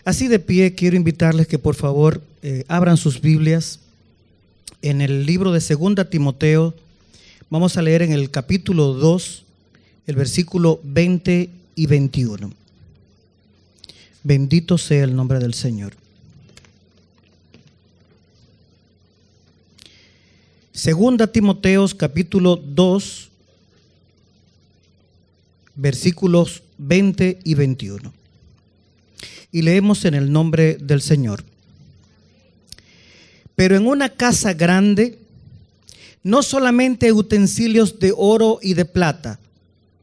Así de pie, quiero invitarles que por favor abran sus Biblias en el libro de 2 Timoteo. Vamos a leer en el capítulo 2, el versículo 20 y 21. Bendito sea el nombre del Señor. 2 Timoteo capítulo 2, versículos 20 y 21. Y leemos en el nombre del Señor. Pero en una casa grande, no solamente utensilios de oro y de plata,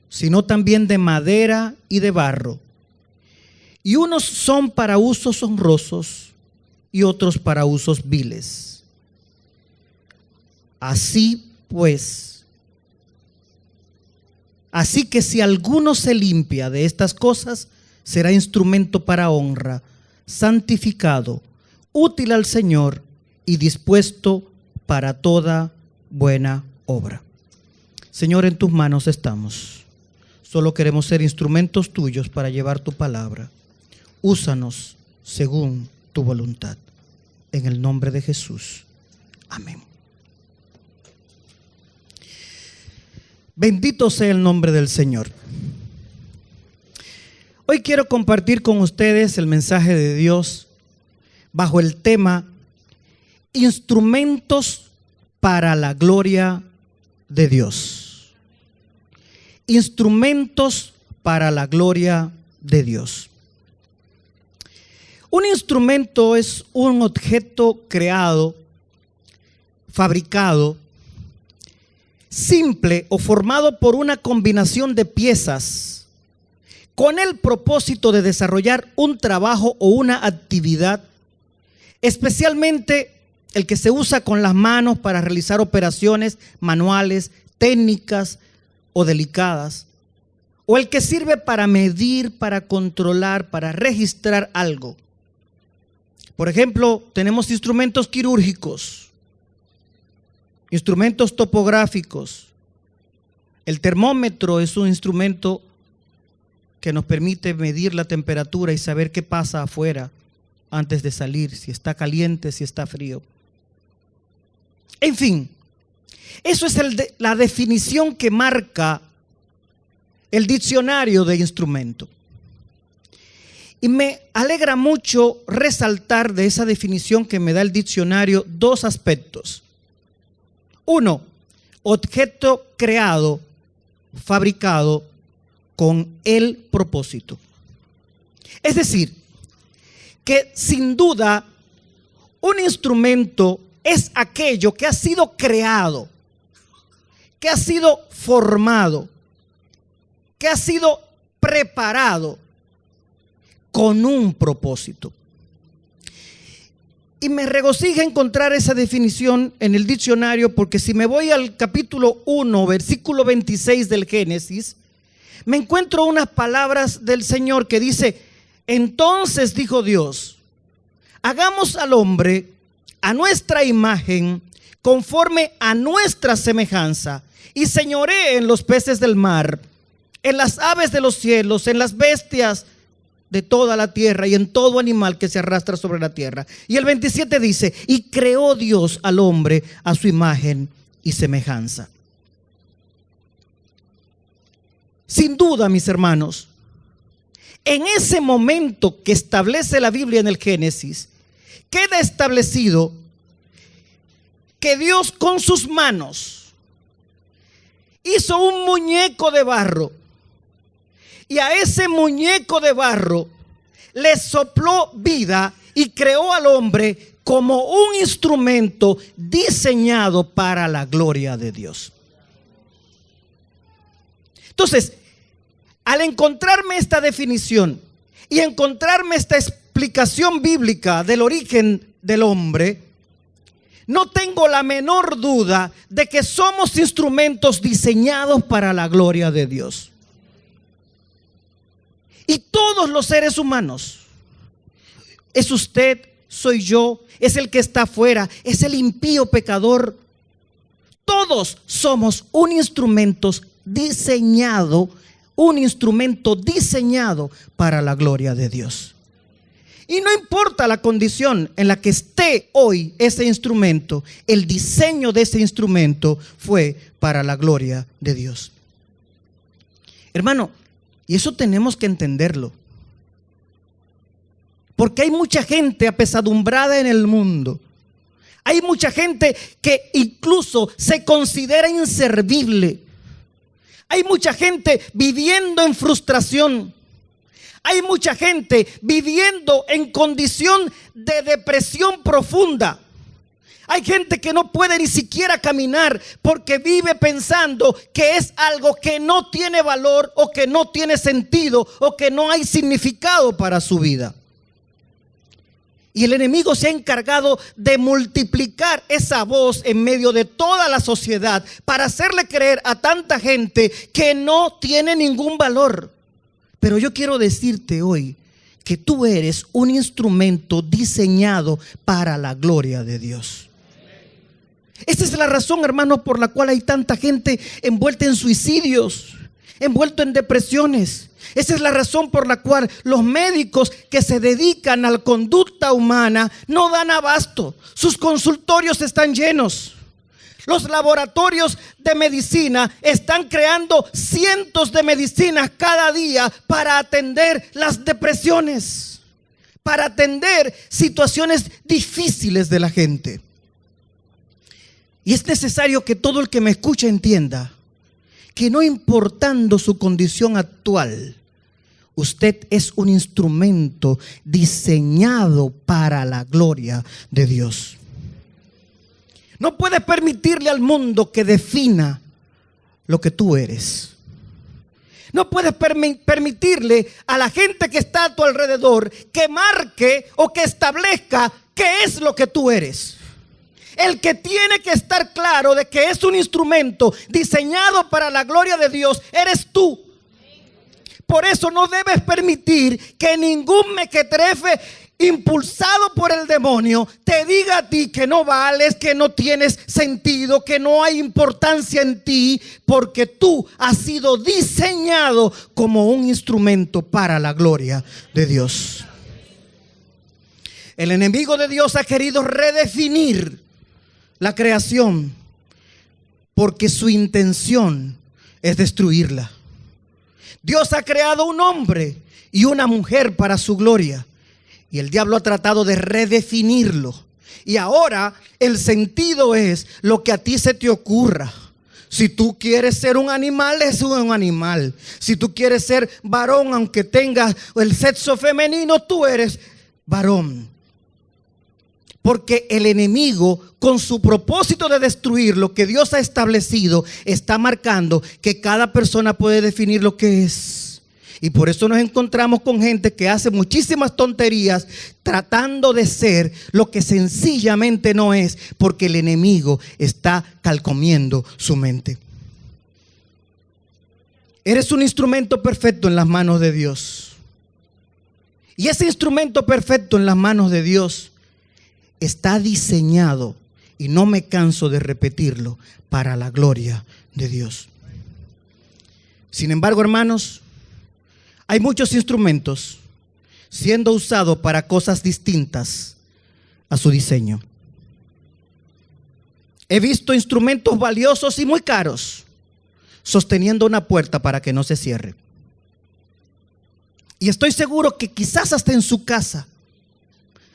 sino también de madera y de barro. Y unos son para usos honrosos y otros para usos viles. Así que si alguno se limpia de estas cosas, será instrumento para honra, santificado, útil al Señor y dispuesto para toda buena obra. Señor, en tus manos estamos. Solo queremos ser instrumentos tuyos para llevar tu palabra. Úsanos según tu voluntad. En el nombre de Jesús. Amén. Bendito sea el nombre del Señor. Hoy quiero compartir con ustedes el mensaje de Dios bajo el tema Instrumentos para la gloria de Dios. Instrumentos para la gloria de Dios. Un instrumento es un objeto creado, fabricado, simple o formado por una combinación de piezas con el propósito de desarrollar un trabajo o una actividad, especialmente el que se usa con las manos para realizar operaciones manuales, técnicas o delicadas, o el que sirve para medir, para controlar, para registrar algo. Por ejemplo, tenemos instrumentos quirúrgicos, instrumentos topográficos. El termómetro es un instrumento que nos permite medir la temperatura y saber qué pasa afuera antes de salir, si está caliente, si está frío. En fin, eso es la definición que marca el diccionario de instrumento. Y me alegra mucho resaltar de esa definición que me da el diccionario dos aspectos. Uno, objeto creado, fabricado con el propósito. Es decir, que sin duda un instrumento es aquello que ha sido creado, que ha sido formado, que ha sido preparado con un propósito. Y me regocija encontrar esa definición en el diccionario, porque si me voy al capítulo 1, versículo 26 del Génesis, me encuentro unas palabras del Señor que dice: entonces dijo Dios, hagamos al hombre a nuestra imagen, conforme a nuestra semejanza, y señoree en los peces del mar, en las aves de los cielos, en las bestias de toda la tierra y en todo animal que se arrastra sobre la tierra. Y el 27 dice: y creó Dios al hombre a su imagen y semejanza. Sin duda, mis hermanos, en ese momento que establece la Biblia en el Génesis, queda establecido que Dios con sus manos hizo un muñeco de barro, y a ese muñeco de barro le sopló vida y creó al hombre como un instrumento diseñado para la gloria de Dios. Entonces, al encontrarme esta definición y encontrarme esta explicación bíblica del origen del hombre, no tengo la menor duda de que somos instrumentos diseñados para la gloria de Dios. Y todos los seres humanos, es usted, soy yo, es el que está afuera, es el impío pecador, todos somos un instrumento diseñado para la gloria de Dios. Y no importa la condición en la que esté hoy ese instrumento, el diseño de ese instrumento fue para la gloria de Dios. Hermano, y eso tenemos que entenderlo. Porque hay mucha gente apesadumbrada en el mundo. Hay mucha gente que incluso se considera inservible. Hay mucha gente viviendo en frustración. Hay mucha gente viviendo en condición de depresión profunda. Hay gente que no puede ni siquiera caminar porque vive pensando que es algo que no tiene valor o que no tiene sentido o que no hay significado para su vida. Y el enemigo se ha encargado de multiplicar esa voz en medio de toda la sociedad para hacerle creer a tanta gente que no tiene ningún valor. Pero yo quiero decirte hoy que tú eres un instrumento diseñado para la gloria de Dios. Esa es la razón, hermano, por la cual hay tanta gente envuelta en suicidios, envuelto en depresiones. Esa es la razón por la cual los médicos que se dedican a la conducta humana no dan abasto. Sus consultorios están llenos. Los laboratorios de medicina están creando cientos de medicinas cada día para atender las depresiones, para atender situaciones difíciles de la gente. Y es necesario que todo el que me escucha entienda que no importando su condición actual, usted es un instrumento diseñado para la gloria de Dios. No puedes permitirle al mundo que defina lo que tú eres. No puedes permitirle a la gente que está a tu alrededor que marque o que establezca qué es lo que tú eres. El que tiene que estar claro de que es un instrumento diseñado para la gloria de Dios, eres tú. Por eso no debes permitir que ningún mequetrefe impulsado por el demonio te diga a ti que no vales, que no tienes sentido, que no hay importancia en ti, porque tú has sido diseñado como un instrumento para la gloria de Dios. El enemigo de Dios ha querido redefinir la creación porque su intención es destruirla. Dios ha creado un hombre y una mujer para su gloria. Y el diablo ha tratado de redefinirlo. Y ahora el sentido es lo que a ti se te ocurra. Si tú quieres ser un animal, es un animal. Si tú quieres ser varón, aunque tengas el sexo femenino, tú eres varón. Porque el enemigo, con su propósito de destruir lo que Dios ha establecido, está marcando que cada persona puede definir lo que es. Y por eso nos encontramos con gente que hace muchísimas tonterías tratando de ser lo que sencillamente no es, porque el enemigo está calcomiendo su mente. Eres un instrumento perfecto en las manos de Dios. Y ese instrumento perfecto en las manos de Dios está diseñado, y no me canso de repetirlo, para la gloria de Dios. Sin embargo, hermanos, hay muchos instrumentos siendo usados para cosas distintas a su diseño. He visto instrumentos valiosos y muy caros sosteniendo una puerta para que no se cierre. Y estoy seguro que quizás hasta en su casa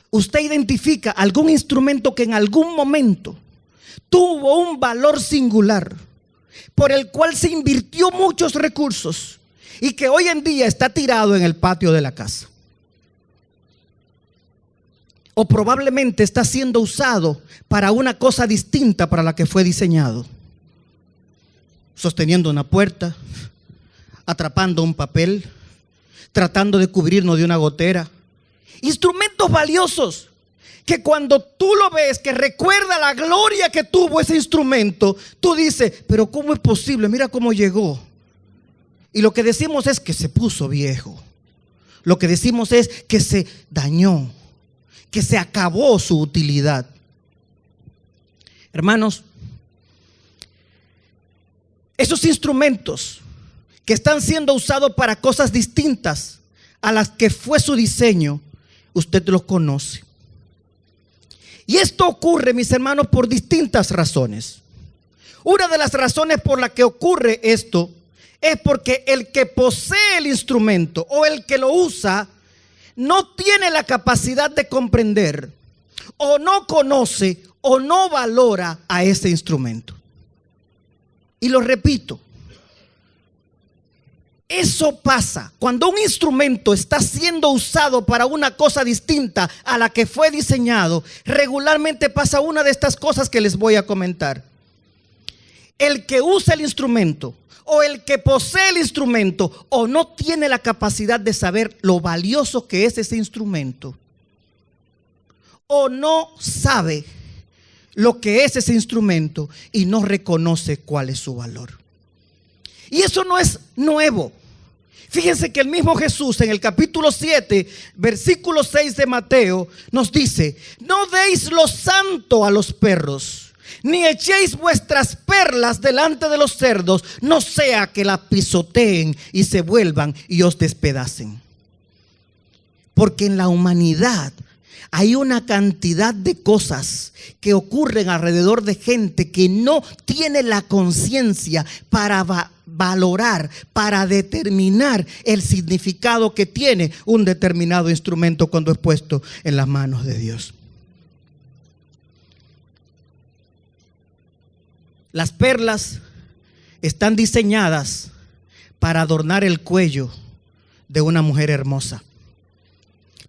usted identifica algún instrumento que en algún momento tuvo un valor singular, por el cual se invirtió muchos recursos y que hoy en día está tirado en el patio de la casa. O probablemente está siendo usado para una cosa distinta para la que fue diseñado. Sosteniendo una puerta, atrapando un papel, tratando de cubrirnos de una gotera. Instrumentos valiosos que cuando tú lo ves, que recuerda la gloria que tuvo ese instrumento, tú dices, pero ¿cómo es posible? Mira cómo llegó. Y lo que decimos es que se puso viejo. Lo que decimos es que se dañó, que se acabó su utilidad. Hermanos, esos instrumentos que están siendo usados para cosas distintas a las que fue su diseño, usted los conoce. Y esto ocurre, mis hermanos, por distintas razones. Una de las razones por la que ocurre esto es porque el que posee el instrumento o el que lo usa no tiene la capacidad de comprender, o no conoce, o no valora a ese instrumento. Y lo repito, eso pasa cuando un instrumento está siendo usado para una cosa distinta a la que fue diseñado. Regularmente pasa una de estas cosas que les voy a comentar. El que usa el instrumento o el que posee el instrumento o no tiene la capacidad de saber lo valioso que es ese instrumento, o no sabe lo que es ese instrumento y no reconoce cuál es su valor. Y eso no es nuevo. Fíjense que el mismo Jesús en el capítulo 7, versículo 6 de Mateo nos dice: no deis lo santo a los perros, ni echéis vuestras perlas delante de los cerdos, no sea que la pisoteen y se vuelvan y os despedacen. Porque en la humanidad hay una cantidad de cosas que ocurren alrededor de gente que no tiene la conciencia para valorar, para determinar el significado que tiene un determinado instrumento cuando es puesto en las manos de Dios. Las perlas están diseñadas para adornar el cuello de una mujer hermosa.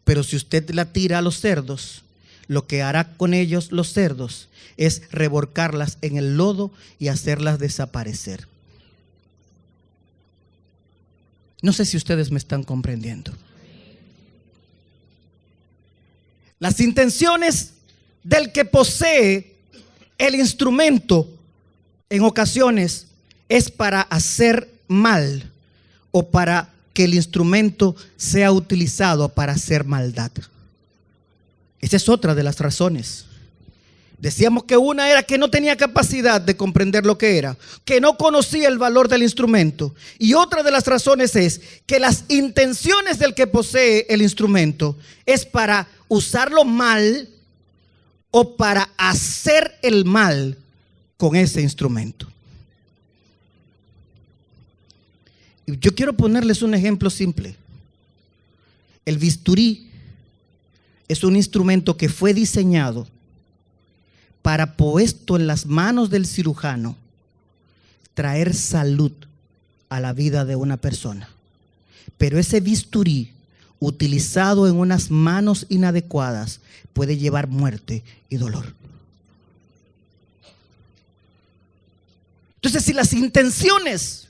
Pero si usted la tira a los cerdos, lo que hará con ellos los cerdos es revolcarlas en el lodo y hacerlas desaparecer. No sé si ustedes me están comprendiendo. Las intenciones del que posee el instrumento en ocasiones es para hacer mal o para que el instrumento sea utilizado para hacer maldad. Esa es otra de las razones. Decíamos que una era que no tenía capacidad de comprender lo que era, que no conocía el valor del instrumento. Y otra de las razones es que las intenciones del que posee el instrumento es para usarlo mal o para hacer el mal con ese instrumento. Yo quiero ponerles un ejemplo simple. El bisturí es un instrumento que fue diseñado para, puesto en las manos del cirujano, traer salud a la vida de una persona. Pero ese bisturí, utilizado en unas manos inadecuadas, puede llevar muerte y dolor. Entonces, si las intenciones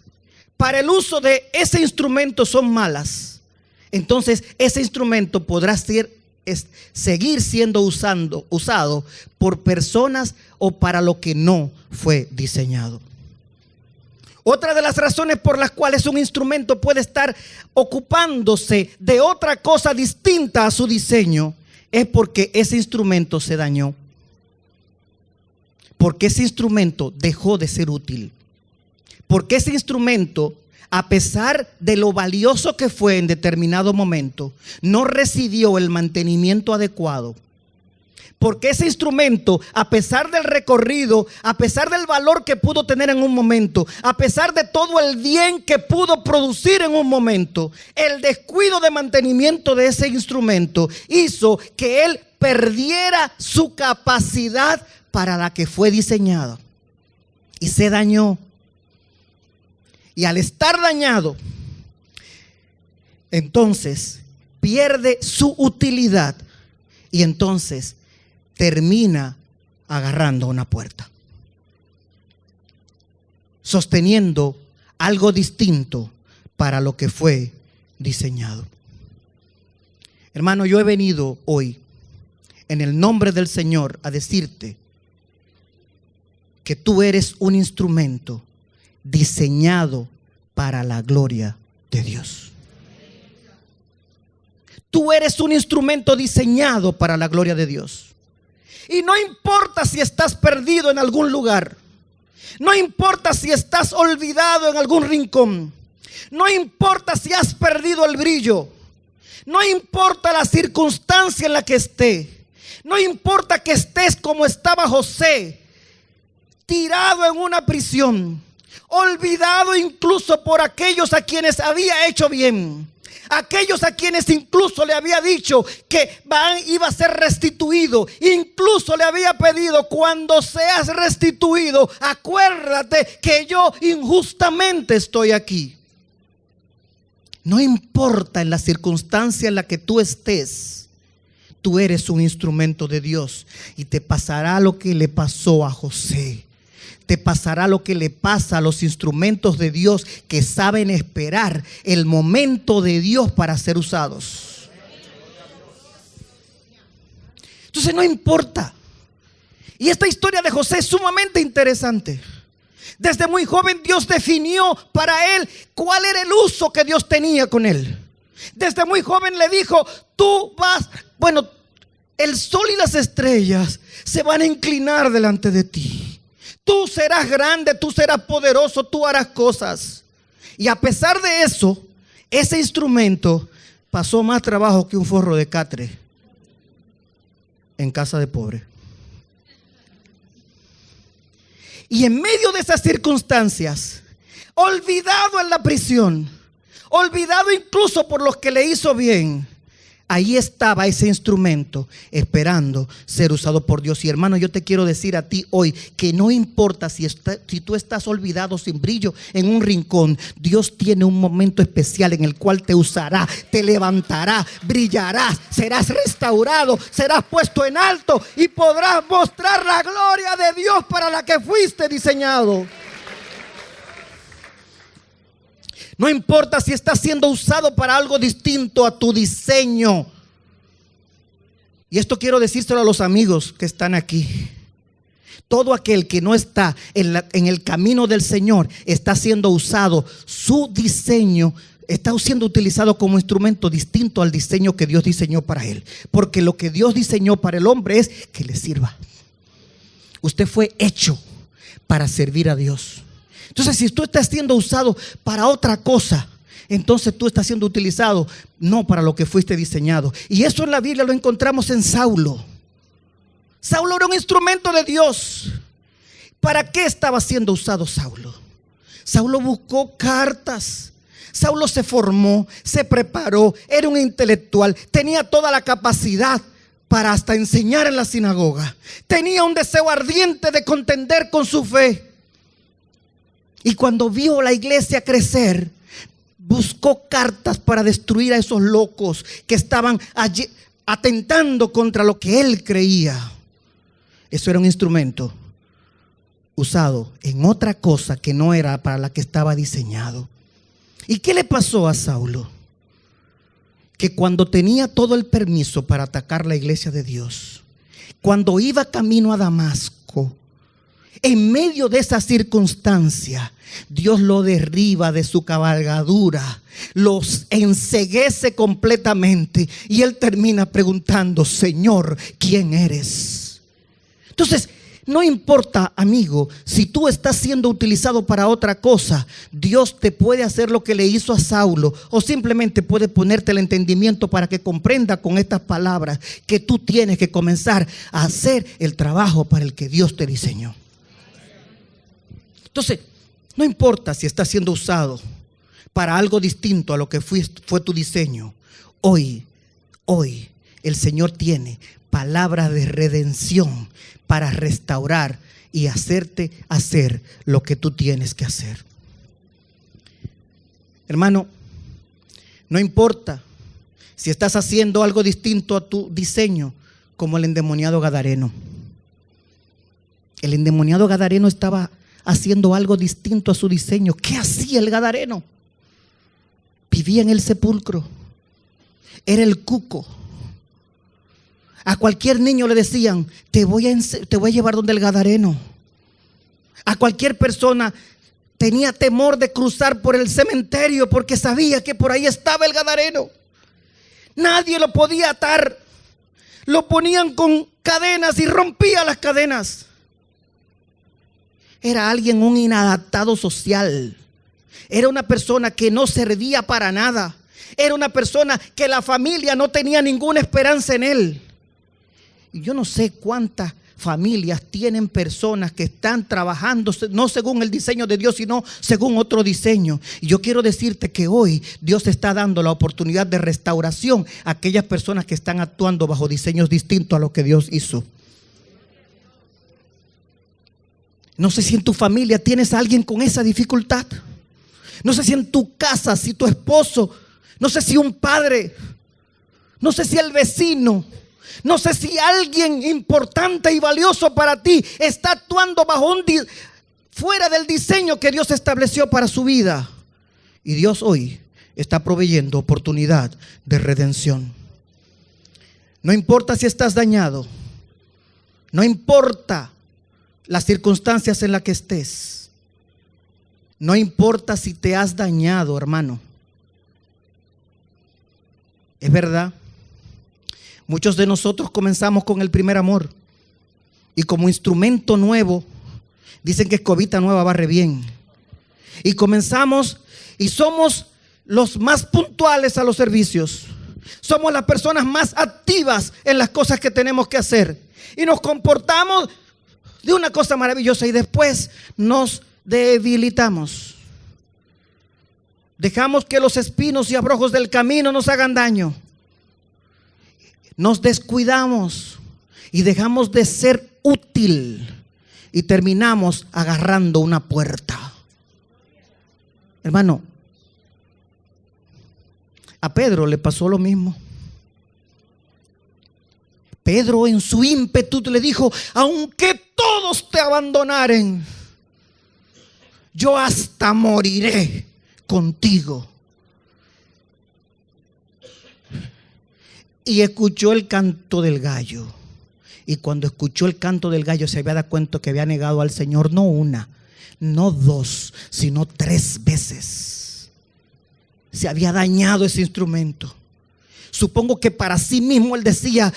para el uso de ese instrumento son malas, entonces ese instrumento podrá seguir siendo usado por personas o para lo que no fue diseñado. Otra de las razones por las cuales un instrumento puede estar ocupándose de otra cosa distinta a su diseño es porque ese instrumento se dañó, porque ese instrumento dejó de ser útil. Porque ese instrumento, a pesar de lo valioso que fue en determinado momento, no recibió el mantenimiento adecuado. Porque ese instrumento, a pesar del recorrido, a pesar del valor que pudo tener en un momento, a pesar de todo el bien que pudo producir en un momento, el descuido de mantenimiento de ese instrumento hizo que él perdiera su capacidad para la que fue diseñado y se dañó. Y al estar dañado, entonces pierde su utilidad y entonces termina agarrando una puerta, sosteniendo algo distinto para lo que fue diseñado. Hermano, yo he venido hoy en el nombre del Señor a decirte que tú eres un instrumento diseñado para la gloria de Dios. Tú eres un instrumento diseñado para la gloria de Dios. Y no importa si estás perdido en algún lugar, no importa si estás olvidado en algún rincón, no importa si has perdido el brillo, No importa la circunstancia en la que esté. No importa que estés como estaba José, tirado en una prisión, olvidado incluso por aquellos a quienes había hecho bien, aquellos a quienes incluso le había dicho que iba a ser restituido. Incluso le había pedido: cuando seas restituido, acuérdate que yo injustamente estoy aquí. No importa en la circunstancia en la que tú estés, tú eres un instrumento de Dios. Y te pasará lo que le pasó a José. Te pasará lo que le pasa a los instrumentos de Dios que saben esperar el momento de Dios para ser usados. Entonces no importa. Y esta historia de José es sumamente interesante. Desde muy joven Dios definió para él cuál era el uso que Dios tenía con él. Desde muy joven le dijo: el sol y las estrellas se van a inclinar delante de ti. Tú serás grande, tú serás poderoso, tú harás cosas. Y a pesar de eso, ese instrumento pasó más trabajo que un forro de catre en casa de pobre. Y en medio de esas circunstancias, olvidado en la prisión, olvidado incluso por los que le hizo bien, ahí estaba ese instrumento esperando ser usado por Dios. Y hermano, yo te quiero decir a ti hoy que no importa si tú estás olvidado sin brillo en un rincón, Dios tiene un momento especial en el cual te usará, te levantará, brillarás, serás restaurado, serás puesto en alto y podrás mostrar la gloria de Dios para la que fuiste diseñado. No importa si estás siendo usado para algo distinto a tu diseño. Y esto quiero decírselo a los amigos que están aquí. Todo aquel que no está en el camino del Señor está siendo usado. Su diseño está siendo utilizado como instrumento distinto al diseño que Dios diseñó para él. Porque lo que Dios diseñó para el hombre es que le sirva. Usted fue hecho para servir a Dios. Entonces, si tú estás siendo usado para otra cosa, entonces tú estás siendo utilizado no para lo que fuiste diseñado. Y eso en la Biblia lo encontramos en Saulo. Saulo era un instrumento de Dios. ¿Para qué estaba siendo usado Saulo? Saulo buscó cartas. Saulo se formó, se preparó, era un intelectual, tenía toda la capacidad para hasta enseñar en la sinagoga. Tenía un deseo ardiente de contender con su fe. Y cuando vio la iglesia crecer, buscó cartas para destruir a esos locos que estaban allí atentando contra lo que él creía. Eso era un instrumento usado en otra cosa que no era para la que estaba diseñado. ¿Y qué le pasó a Saulo? Que cuando tenía todo el permiso para atacar la iglesia de Dios, cuando iba camino a Damasco, en medio de esa circunstancia, Dios lo derriba de su cabalgadura, los enceguece completamente y él termina preguntando: Señor, ¿quién eres? Entonces, no importa, amigo, si tú estás siendo utilizado para otra cosa, Dios te puede hacer lo que le hizo a Saulo, o simplemente puede ponerte el entendimiento para que comprenda con estas palabras que tú tienes que comenzar a hacer el trabajo para el que Dios te diseñó. Entonces, no importa si estás siendo usado para algo distinto a lo que fue tu diseño. Hoy el Señor tiene palabras de redención para restaurar y hacerte hacer lo que tú tienes que hacer. Hermano, no importa si estás haciendo algo distinto a tu diseño, como el endemoniado gadareno. El endemoniado gadareno estaba haciendo algo distinto a su diseño. ¿Qué hacía el gadareno? Vivía en el sepulcro. Era el cuco. A cualquier niño le decían: te voy a llevar donde el gadareno. A cualquier persona tenía temor de cruzar por el cementerio porque sabía que por ahí estaba el gadareno. Nadie lo podía atar. Lo ponían con cadenas y rompía las cadenas. Era un inadaptado social. Era una persona que no servía para nada. Era una persona que la familia no tenía ninguna esperanza en él. Y yo no sé cuántas familias tienen personas que están trabajando no según el diseño de Dios, sino según otro diseño. Y yo quiero decirte que hoy Dios está dando la oportunidad de restauración a aquellas personas que están actuando bajo diseños distintos a lo que Dios hizo. No sé si en tu familia tienes a alguien con esa dificultad. No sé si en tu casa, si tu esposo, no sé si un padre, no sé si el vecino, no sé si alguien importante y valioso para ti está actuando bajo fuera del diseño que Dios estableció para su vida. Y Dios hoy está proveyendo oportunidad de redención. No importa si estás dañado, no importa las circunstancias en las que estés, no importa si te has dañado, hermano. Es verdad, muchos de nosotros comenzamos con el primer amor y como instrumento nuevo, dicen que escobita nueva barre bien. Y comenzamos y somos los más puntuales a los servicios. Somos las personas más activas en las cosas que tenemos que hacer. Y nos comportamos de una cosa maravillosa y después nos debilitamos. Dejamos que los espinos y abrojos del camino nos hagan daño. Nos descuidamos y dejamos de ser útil y terminamos agarrando una puerta. Hermano, a Pedro le pasó lo mismo. Pedro en su ímpetu le dijo: aunque todos te abandonaren, yo hasta moriré contigo. Y escuchó el canto del gallo. Y cuando escuchó el canto del gallo se había dado cuenta que había negado al Señor no una, no dos, sino 3 veces. Se había dañado ese instrumento. Supongo que para sí mismo él decía: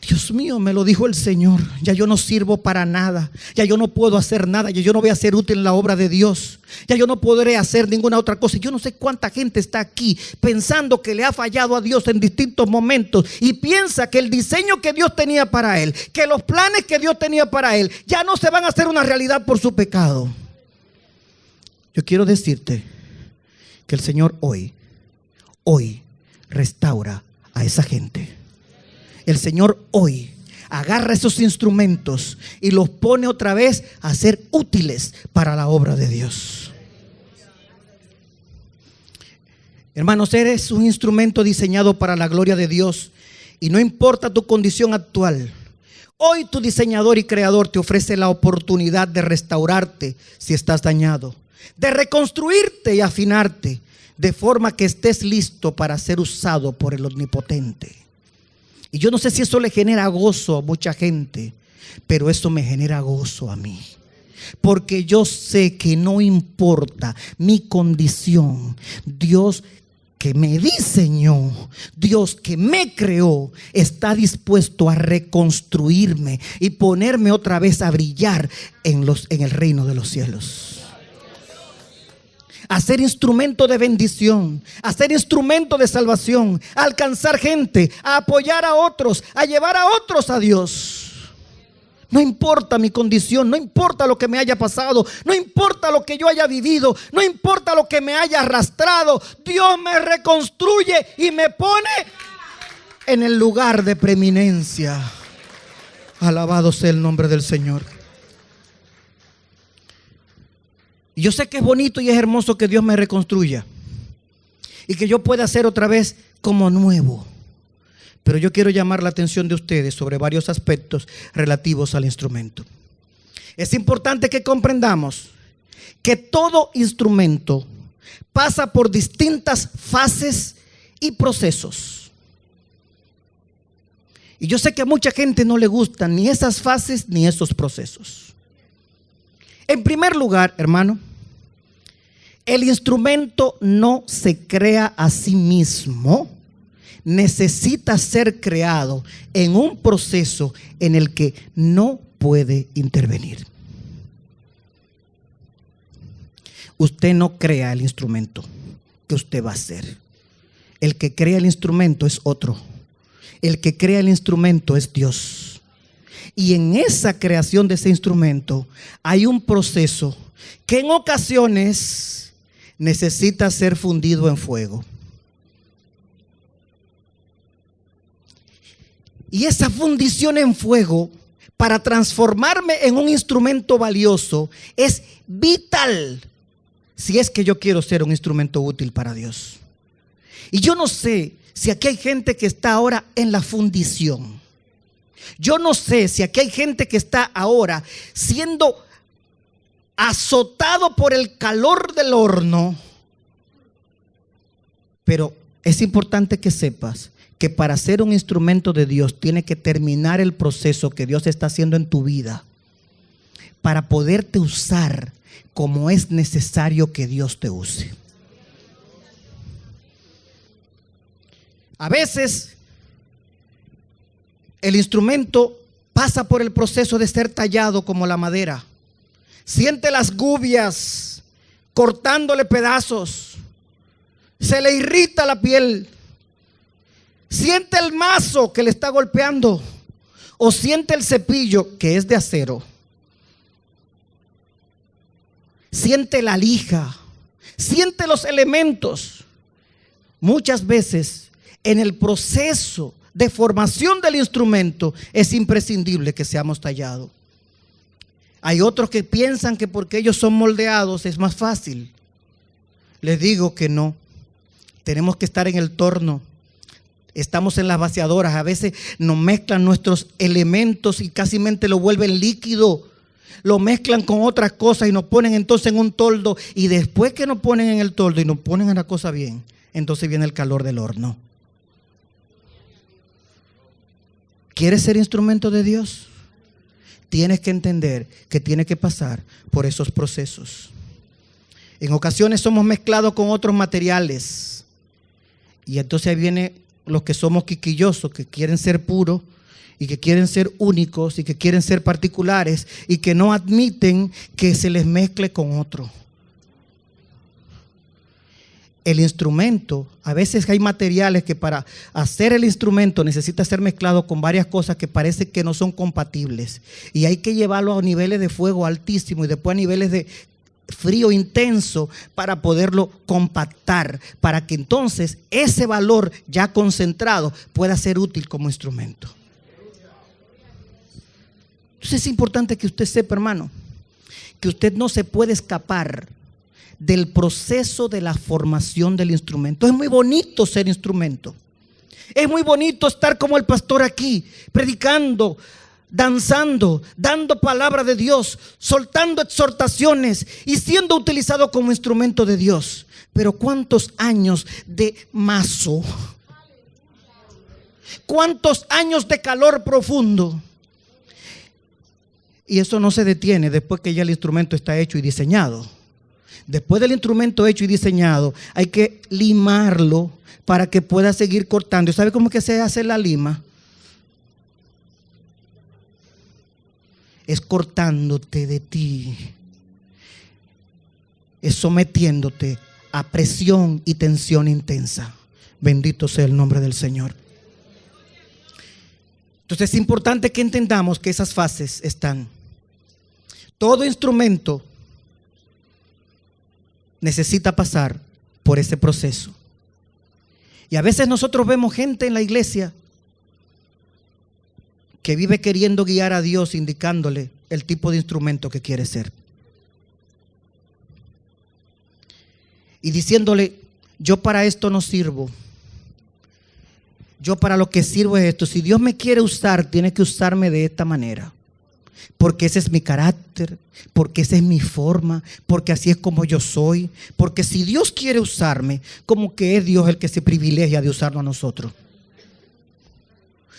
Dios mío, me lo dijo el Señor, ya yo no sirvo para nada, ya yo no puedo hacer nada, ya yo no voy a ser útil en la obra de Dios, ya yo no podré hacer ninguna otra cosa. Yo no sé cuánta gente está aquí pensando que le ha fallado a Dios en distintos momentos y piensa que el diseño que Dios tenía para él, que los planes que Dios tenía para él, ya no se van a hacer una realidad por su pecado. Yo quiero decirte que el Señor hoy restaura a esa gente. El Señor hoy agarra esos instrumentos y los pone otra vez a ser útiles para la obra de Dios. Hermanos, eres un instrumento diseñado para la gloria de Dios y no importa tu condición actual. Hoy tu diseñador y creador te ofrece la oportunidad de restaurarte si estás dañado, de reconstruirte y afinarte de forma que estés listo para ser usado por el Omnipotente. Y yo no sé si eso le genera gozo a mucha gente, pero eso me genera gozo a mí. Porque yo sé que no importa mi condición, Dios que me diseñó, Dios que me creó, está dispuesto a reconstruirme y ponerme otra vez a brillar en el reino de los cielos. A ser instrumento de bendición, a ser instrumento de salvación, a alcanzar gente, a apoyar a otros, a llevar a otros a Dios. No importa mi condición, no importa lo que me haya pasado, no importa lo que yo haya vivido, no importa lo que me haya arrastrado, Dios me reconstruye y me pone en el lugar de preeminencia. Alabado sea el nombre del Señor. Y yo sé que es bonito y es hermoso que Dios me reconstruya y que yo pueda ser otra vez como nuevo. Pero yo quiero llamar la atención de ustedes sobre varios aspectos relativos al instrumento. Es importante que comprendamos que todo instrumento pasa por distintas fases y procesos. Y yo sé que a mucha gente no le gustan ni esas fases ni esos procesos. En primer lugar, hermano, el instrumento no se crea a sí mismo, necesita ser creado en un proceso en el que no puede intervenir. Usted no crea el instrumento que usted va a hacer. El que crea el instrumento es otro. El que crea el instrumento es Dios. Y en esa creación de ese instrumento hay un proceso que en ocasiones necesita ser fundido en fuego. Y esa fundición en fuego para transformarme en un instrumento valioso es vital si es que yo quiero ser un instrumento útil para Dios. Y yo no sé si aquí hay gente que está ahora en la fundición. Yo no sé si aquí hay gente que está ahora siendo azotado por el calor del horno. Pero es importante que sepas que para ser un instrumento de Dios tiene que terminar el proceso que Dios está haciendo en tu vida para poderte usar como es necesario que Dios te use. A veces el instrumento pasa por el proceso de ser tallado como la madera. Siente las gubias cortándole pedazos. Se le irrita la piel. Siente el mazo que le está golpeando. O siente el cepillo que es de acero. Siente la lija. Siente los elementos. Muchas veces en el proceso de formación del instrumento es imprescindible que seamos tallados. Hay otros que piensan que porque ellos son moldeados es más fácil. Les digo que no. Tenemos que estar en el torno. Estamos en las vaciadoras. A veces nos mezclan nuestros elementos y casi lo vuelven líquido. Lo mezclan con otras cosas y nos ponen entonces en un toldo. Y después que nos ponen en el toldo y nos ponen en la cosa bien, entonces viene el calor del horno. ¿Quieres ser instrumento de Dios? Tienes que entender que tiene que pasar por esos procesos. En ocasiones somos mezclados con otros materiales. Y entonces ahí vienen los que somos quisquillosos, que quieren ser puros y que quieren ser únicos y que quieren ser particulares y que no admiten que se les mezcle con otro. El instrumento, a veces hay materiales que para hacer el instrumento necesita ser mezclado con varias cosas que parece que no son compatibles. Y hay que llevarlo a niveles de fuego altísimo y después a niveles de frío intenso para poderlo compactar, para que entonces ese valor ya concentrado pueda ser útil como instrumento. Entonces es importante que usted sepa, hermano, que usted no se puede escapar del proceso de la formación del instrumento. Es muy bonito ser instrumento. Es muy bonito estar como el pastor aquí, predicando, danzando, dando palabra de Dios, soltando exhortaciones y siendo utilizado como instrumento de Dios. Pero ¿cuántos años de mazo? ¿Cuántos años de calor profundo? Y eso no se detiene después que ya el instrumento está hecho y diseñado. Después del instrumento hecho y diseñado, hay que limarlo para que pueda seguir cortando. ¿Y sabe cómo que se hace la lima? Es cortándote de ti. Es sometiéndote a presión y tensión intensa. Bendito sea el nombre del Señor. Entonces es importante que entendamos que esas fases están. Todo instrumento necesita pasar por ese proceso. Y a veces nosotros vemos gente en la iglesia que vive queriendo guiar a Dios, indicándole el tipo de instrumento que quiere ser. Y diciéndole, yo para esto no sirvo. Yo para lo que sirvo es esto. Si Dios me quiere usar, tiene que usarme de esta manera. Porque ese es mi carácter, porque esa es mi forma, porque así es como yo soy. Porque si Dios quiere usarme, como que es Dios el que se privilegia de usarnos a nosotros.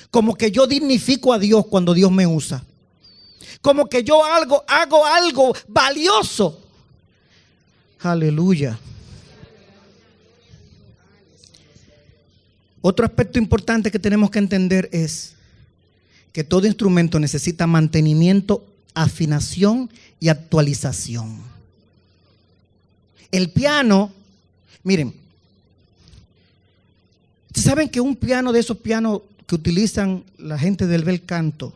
Como que yo dignifico a Dios cuando Dios me usa. Como que yo hago algo valioso. Aleluya. Otro aspecto importante que tenemos que entender es que todo instrumento necesita mantenimiento, afinación y actualización. El piano, miren, ¿Ustedes saben que un piano de esos pianos que utilizan la gente del bel canto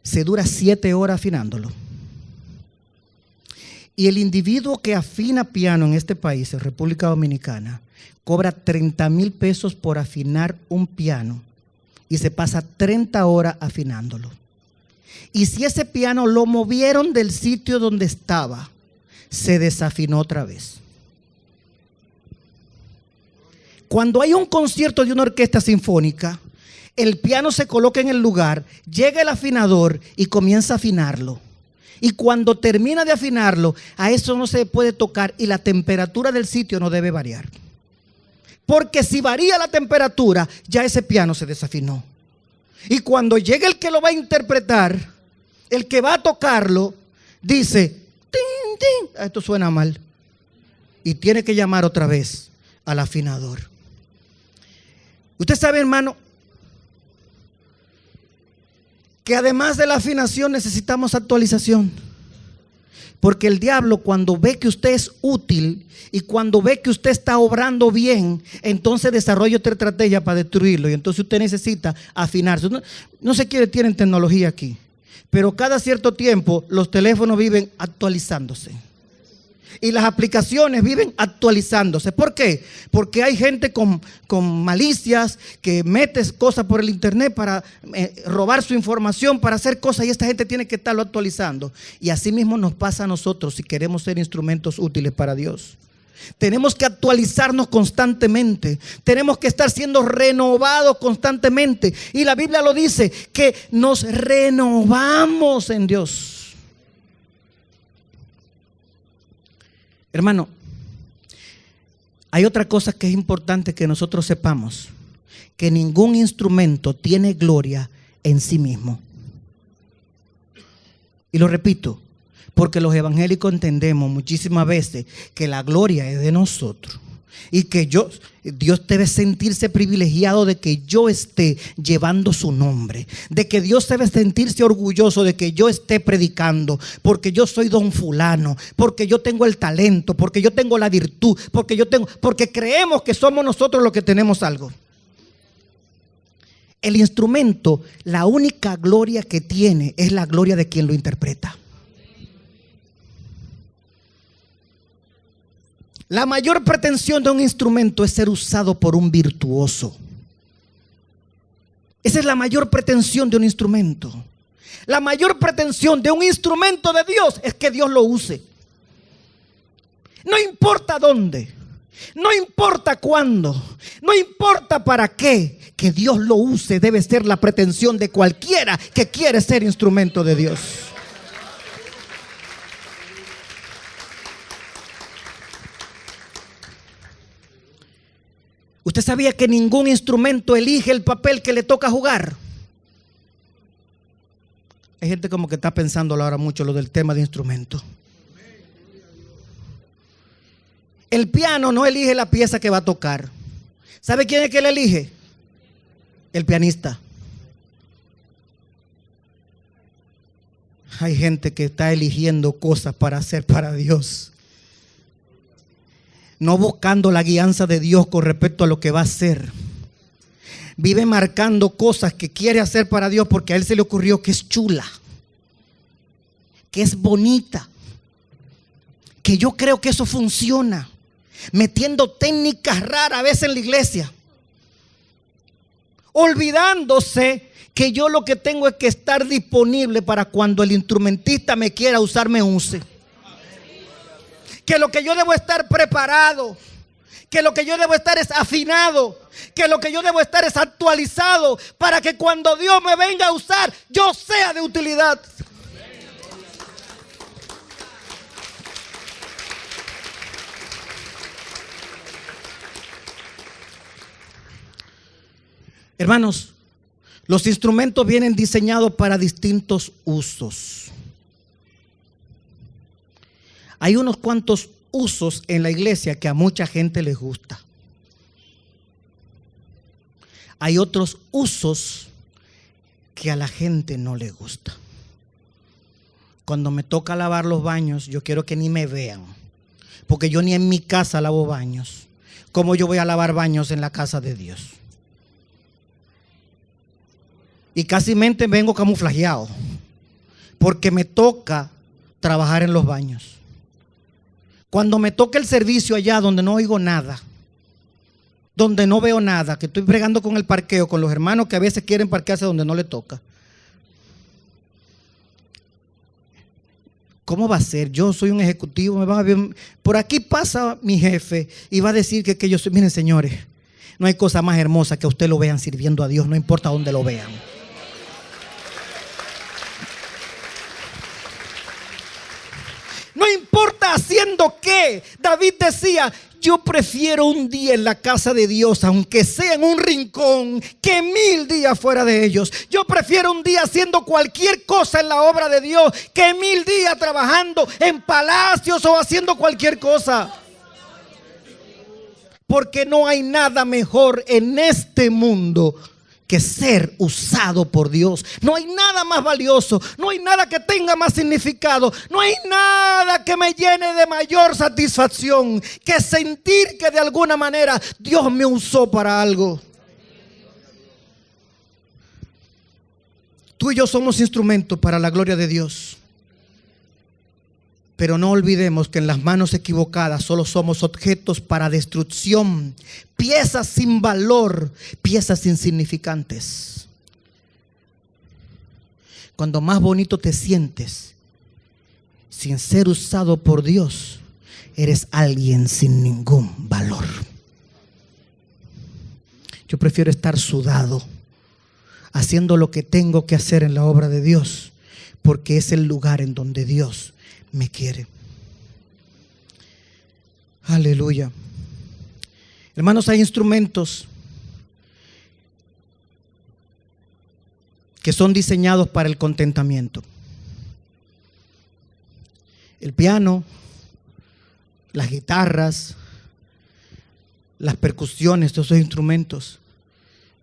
se dura 7 horas afinándolo? Y el individuo que afina piano en este país, en República Dominicana, cobra 30,000 pesos por afinar un piano y se pasa 30 horas afinándolo. Y si ese piano lo movieron del sitio donde estaba, se desafinó otra vez. Cuando hay un concierto de una orquesta sinfónica, el piano se coloca en el lugar, llega el afinador y comienza a afinarlo. Y cuando termina de afinarlo, a eso no se puede tocar y la temperatura del sitio no debe variar. Porque si varía la temperatura, ya ese piano se desafinó. Y cuando llegue el que lo va a interpretar, el que va a tocarlo, dice, tin, tin, esto suena mal. Y tiene que llamar otra vez al afinador. Usted sabe, hermano, que además de la afinación necesitamos actualización. Porque el diablo, cuando ve que usted es útil y cuando ve que usted está obrando bien, entonces desarrolla otra estrategia para destruirlo. Y entonces usted necesita afinarse. No sé quiénes tienen tecnología aquí, pero cada cierto tiempo los teléfonos viven actualizándose. Y las aplicaciones viven actualizándose. ¿Por qué? Porque hay gente con malicias que mete cosas por el internet para robar su información, para hacer cosas, y esta gente tiene que estarlo actualizando. Y así mismo nos pasa a nosotros si queremos ser instrumentos útiles para Dios. Tenemos que actualizarnos constantemente. Tenemos que estar siendo renovados constantemente. Y la Biblia lo dice, que nos renovamos en Dios. Hermano, hay otra cosa que es importante que nosotros sepamos, que ningún instrumento tiene gloria en sí mismo. Y lo repito, porque los evangélicos entendemos muchísimas veces que la gloria es de nosotros. Y que Dios debe sentirse privilegiado de que yo esté llevando su nombre. De que Dios debe sentirse orgulloso de que yo esté predicando. Porque yo soy don fulano. Porque yo tengo el talento. Porque yo tengo la virtud. Porque creemos que somos nosotros los que tenemos algo. El instrumento, la única gloria que tiene es la gloria de quien lo interpreta. La mayor pretensión de un instrumento es ser usado por un virtuoso. Esa es la mayor pretensión de un instrumento. La mayor pretensión de un instrumento de Dios es que Dios lo use. No importa dónde, no importa cuándo, no importa para qué, que Dios lo use debe ser la pretensión de cualquiera que quiere ser instrumento de Dios. ¿Usted sabía que ningún instrumento elige el papel que le toca jugar? Hay gente como que está pensando ahora mucho lo del tema de instrumentos. El piano no elige la pieza que va a tocar. ¿Sabe quién es que le elige? El pianista. Hay gente que está eligiendo cosas para hacer para Dios, no buscando la guianza de Dios con respecto a lo que va a hacer. Vive marcando cosas que quiere hacer para Dios porque a él se le ocurrió que es chula, que es bonita, que yo creo que eso funciona, metiendo técnicas raras a veces en la iglesia, olvidándose que yo lo que tengo es que estar disponible para cuando el instrumentista me quiera usar, me use. Que lo que yo debo estar preparado, que lo que yo debo estar es afinado, que lo que yo debo estar es actualizado para que cuando Dios me venga a usar, yo sea de utilidad. Hermanos, los instrumentos vienen diseñados para distintos usos. Hay unos cuantos usos en la iglesia que a mucha gente les gusta. Hay otros usos que a la gente no le gusta. Cuando me toca lavar los baños, yo quiero que ni me vean, porque yo ni en mi casa lavo baños. ¿cómo yo voy a lavar baños en la casa de Dios? Y casi mente vengo camuflajeado, porque me toca trabajar en los baños. Cuando me toca el servicio allá donde no oigo nada, donde no veo nada, que estoy bregando con el parqueo, con los hermanos que a veces quieren parquearse donde no le toca. ¿Cómo va a ser? Yo soy un ejecutivo, me van a ver. Por aquí pasa mi jefe y va a decir que yo soy. Miren, señores, no hay cosa más hermosa que a usted lo vean sirviendo a Dios, no importa dónde lo vean. No importa haciendo qué. David decía: yo prefiero un día en la casa de Dios, aunque sea en un rincón, que 1000 días fuera de ellos. Yo prefiero un día haciendo cualquier cosa en la obra de Dios, que 1000 días trabajando en palacios o haciendo cualquier cosa. Porque no hay nada mejor en este mundo que ser usado por Dios. No hay nada más valioso, no hay nada que tenga más significado, no hay nada que me llene de mayor satisfacción que sentir que de alguna manera Dios me usó para algo. Tú y yo somos instrumentos para la gloria de Dios. Pero no olvidemos que en las manos equivocadas solo somos objetos para destrucción, piezas sin valor, piezas insignificantes. Cuando más bonito te sientes sin ser usado por Dios, eres alguien sin ningún valor. Yo prefiero estar sudado, haciendo lo que tengo que hacer en la obra de Dios, porque es el lugar en donde Dios me quiere. Aleluya. Hermanos, hay instrumentos que son diseñados para el contentamiento. El piano, las guitarras, las percusiones, todos esos instrumentos.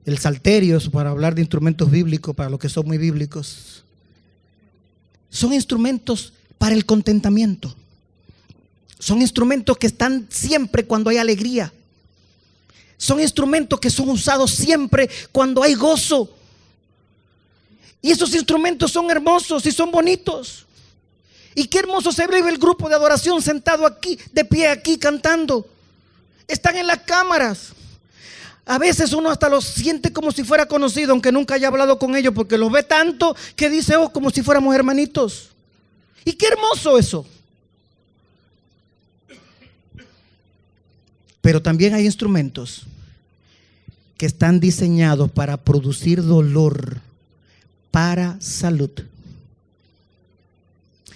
El salterio, para hablar de instrumentos bíblicos, para los que son muy bíblicos. Son instrumentos para el contentamiento. Son instrumentos que están siempre cuando hay alegría. Son instrumentos que son usados siempre cuando hay gozo. Y esos instrumentos son hermosos y son bonitos. Y qué hermoso se ve el grupo de adoración sentado aquí, de pie aquí, cantando. Están en las cámaras. A veces uno hasta los siente como si fuera conocido, aunque nunca haya hablado con ellos, porque los ve tanto que dice: oh, como si fuéramos hermanitos. Y qué hermoso eso. Pero también hay instrumentos que están diseñados para producir dolor para salud.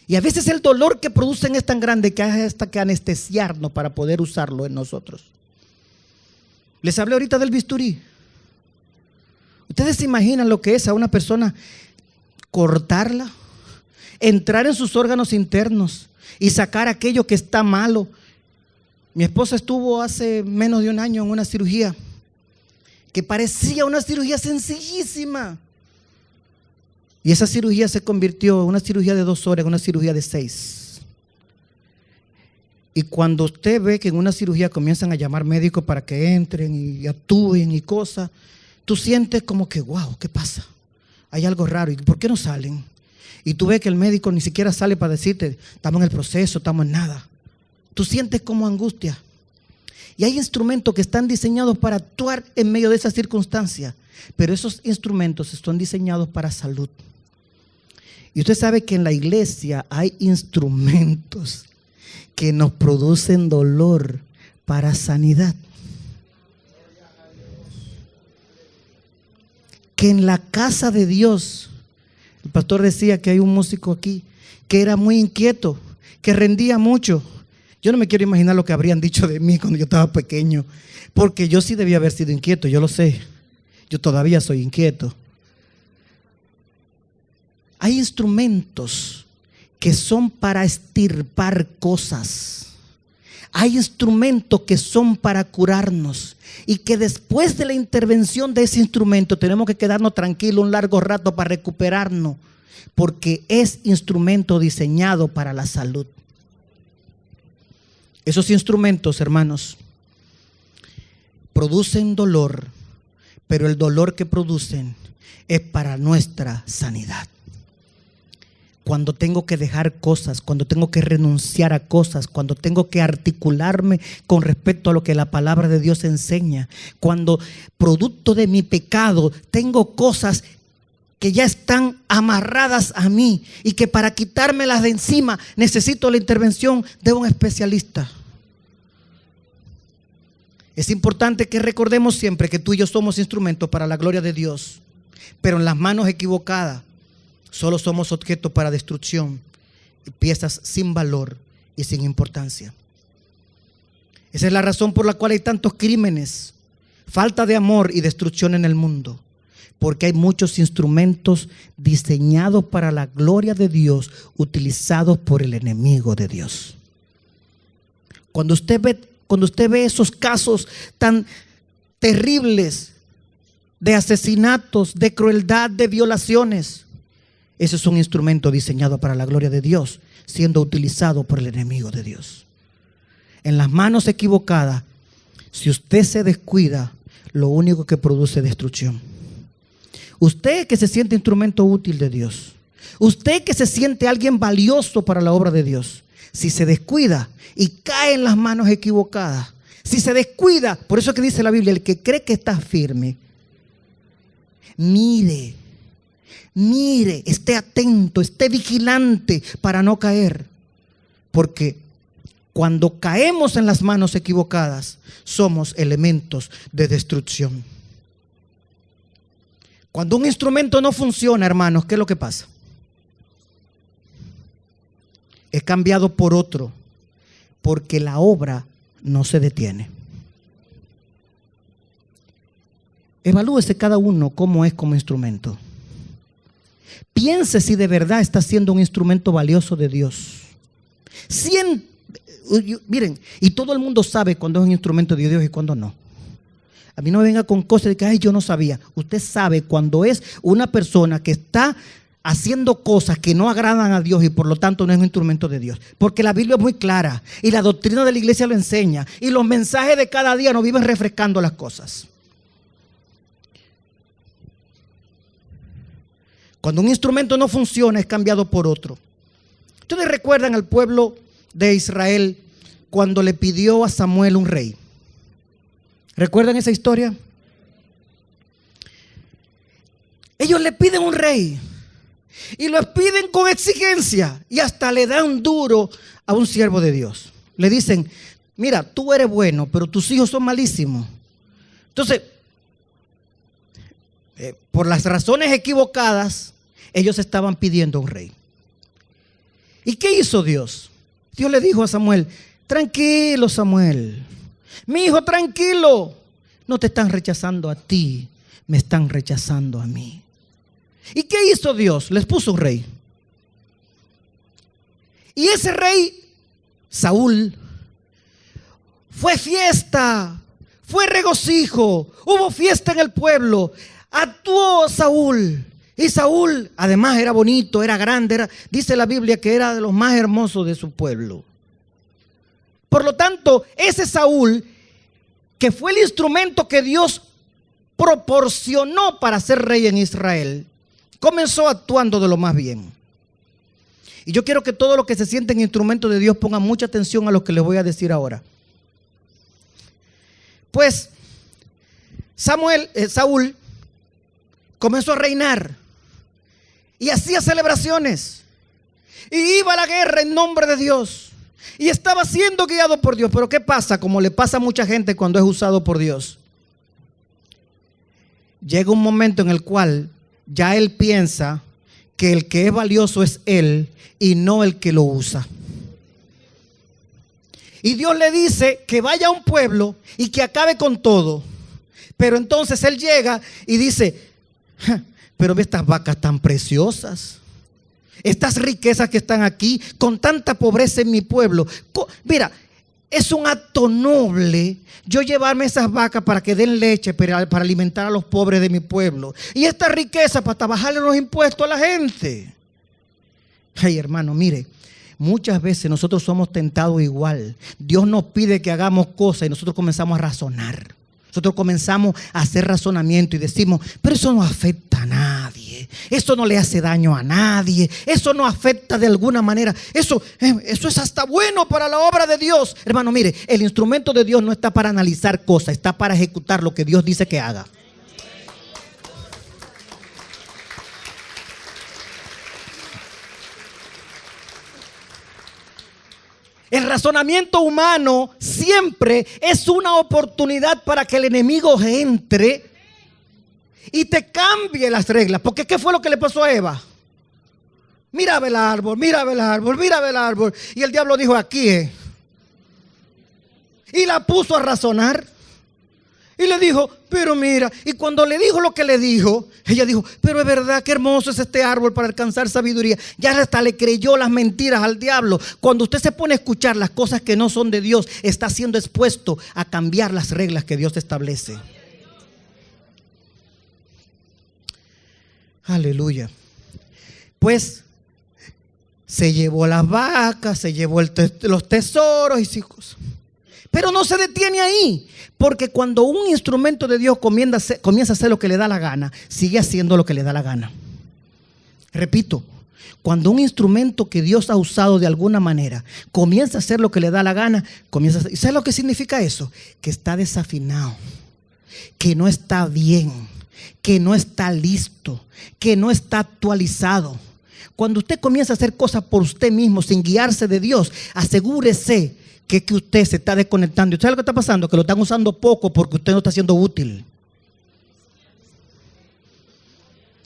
Y a veces el dolor que producen es tan grande que hay hasta que anestesiarnos para poder usarlo en nosotros. Les hablé ahorita del bisturí. ¿Ustedes se imaginan lo que es a una persona cortarla, entrar en sus órganos internos y sacar aquello que está malo? Mi esposa estuvo hace menos de un año en una cirugía que parecía una cirugía sencillísima. Y esa cirugía se convirtió en una cirugía de 2 horas, en una cirugía de 6. Y cuando usted ve que en una cirugía comienzan a llamar médicos para que entren y actúen y cosas, tú sientes como que, wow, ¿qué pasa? Hay algo raro. ¿Y por qué no salen? Y tú ves que el médico ni siquiera sale para decirte: estamos en el proceso, estamos en nada. Tú sientes como angustia. Y hay instrumentos que están diseñados para actuar en medio de esas circunstancias. Pero esos instrumentos están diseñados para salud. Y usted sabe que en la iglesia hay instrumentos que nos producen dolor para sanidad. Que en la casa de Dios, el pastor decía que hay un músico aquí que era muy inquieto, que rendía mucho. Yo no me quiero imaginar lo que habrían dicho de mí cuando yo estaba pequeño, porque yo sí debía haber sido inquieto, yo lo sé. Yo todavía soy inquieto. Hay instrumentos que son para extirpar cosas. Hay instrumentos que son para curarnos y que después de la intervención de ese instrumento tenemos que quedarnos tranquilos un largo rato para recuperarnos, porque es instrumento diseñado para la salud. Esos instrumentos, hermanos, producen dolor, pero el dolor que producen es para nuestra sanidad. Cuando tengo que dejar cosas, cuando tengo que renunciar a cosas, cuando tengo que articularme con respecto a lo que la palabra de Dios enseña, cuando producto de mi pecado tengo cosas que ya están amarradas a mí y que para quitármelas de encima necesito la intervención de un especialista. Es importante que recordemos siempre que tú y yo somos instrumentos para la gloria de Dios, pero en las manos equivocadas solo somos objetos para destrucción y piezas sin valor y sin importancia. Esa es la razón por la cual hay tantos crímenes, falta de amor y destrucción en el mundo. Porque hay muchos instrumentos diseñados para la gloria de Dios, utilizados por el enemigo de Dios. Cuando usted ve esos casos tan terribles de asesinatos, de crueldad, de violaciones, ese es un instrumento diseñado para la gloria de Dios, siendo utilizado por el enemigo de Dios. En las manos equivocadas, si usted se descuida, lo único que produce es destrucción. Usted que se siente instrumento útil de Dios, usted que se siente alguien valioso para la obra de Dios, si se descuida y cae en las manos equivocadas, si se descuida, por eso es que dice la Biblia, el que cree que está firme, mire, esté atento, esté vigilante para no caer, porque cuando caemos en las manos equivocadas, somos elementos de destrucción. Cuando un instrumento no funciona, hermanos, ¿qué es lo que pasa? Es cambiado por otro, porque la obra no se detiene. Evalúese cada uno cómo es como instrumento. Piense si de verdad está siendo un instrumento valioso de Dios. Miren, y todo el mundo sabe cuándo es un instrumento de Dios y cuándo no. A mí no me venga con cosas de que ay, yo no sabía. Usted sabe cuando es una persona que está haciendo cosas que no agradan a Dios y por lo tanto no es un instrumento de Dios. Porque la Biblia es muy clara y la doctrina de la iglesia lo enseña y los mensajes de cada día nos viven refrescando las cosas. Cuando un instrumento no funciona es cambiado por otro. Ustedes recuerdan al pueblo de Israel cuando le pidió a Samuel un rey. ¿Recuerdan esa historia? Ellos le piden un rey y lo piden con exigencia y hasta le dan duro a un siervo de Dios. Le dicen, mira, tú eres bueno, pero tus hijos son malísimos. Entonces, por las razones equivocadas, ellos estaban pidiendo un rey. ¿Y qué hizo Dios? Dios le dijo a Samuel, tranquilo Samuel, mi hijo, tranquilo, no te están rechazando a ti, me están rechazando a mí. ¿Y qué hizo Dios? Les puso un rey. Y ese rey, Saúl, fue fiesta, fue regocijo, hubo fiesta en el pueblo, actuó Saúl. Y Saúl además era bonito, era grande, dice la Biblia que era de los más hermosos de su pueblo. Por lo tanto, ese Saúl, que fue el instrumento que Dios proporcionó para ser rey en Israel, comenzó actuando de lo más bien. Y yo quiero que todos los que se sienten instrumentos de Dios pongan mucha atención a lo que les voy a decir ahora. Pues Saúl comenzó a reinar y hacía celebraciones y iba a la guerra en nombre de Dios y estaba siendo guiado por Dios. Pero ¿qué pasa? Como le pasa a mucha gente cuando es usado por Dios, llega un momento en el cual ya él piensa que el que es valioso es él y no el que lo usa. Y Dios le dice que vaya a un pueblo y que acabe con todo. Pero entonces él llega y dice, pero ve estas vacas tan preciosas, estas riquezas que están aquí, con tanta pobreza en mi pueblo. Mira, es un acto noble yo llevarme esas vacas para que den leche para alimentar a los pobres de mi pueblo. Y esta riqueza para bajarle los impuestos a la gente. Ay, hermano, mire, muchas veces nosotros somos tentados igual. Dios nos pide que hagamos cosas y nosotros comenzamos a razonar. Nosotros comenzamos a hacer razonamiento y decimos, pero eso no afecta a nadie, eso no le hace daño a nadie, eso no afecta de alguna manera, eso es hasta bueno para la obra de Dios. Hermano, mire, el instrumento de Dios no está para analizar cosas, está para ejecutar lo que Dios dice que haga. El razonamiento humano siempre es una oportunidad para que el enemigo entre y te cambie las reglas. Porque ¿qué fue lo que le pasó a Eva? Mira el árbol, mira el árbol, mira el árbol. Y el diablo dijo, aquí es. Y la puso a razonar. Y le dijo, pero mira, y cuando le dijo lo que le dijo, ella dijo, pero es verdad, qué hermoso es este árbol para alcanzar sabiduría. Ya hasta le creyó las mentiras al diablo. Cuando usted se pone a escuchar las cosas que no son de Dios, está siendo expuesto a cambiar las reglas que Dios establece. Aleluya. Pues se llevó las vacas, se llevó los tesoros y hijos. Pero no se detiene ahí, porque cuando un instrumento de Dios comienza a hacer lo que le da la gana, sigue haciendo lo que le da la gana. Repito, cuando un instrumento que Dios ha usado de alguna manera comienza a hacer lo que le da la gana, ¿y sabe lo que significa eso? Que está desafinado, que no está bien, que no está listo, que no está actualizado. Cuando usted comienza a hacer cosas por usted mismo sin guiarse de Dios, asegúrese que usted se está desconectando. ¿Y sabe lo que está pasando? Que lo están usando poco porque usted no está siendo útil.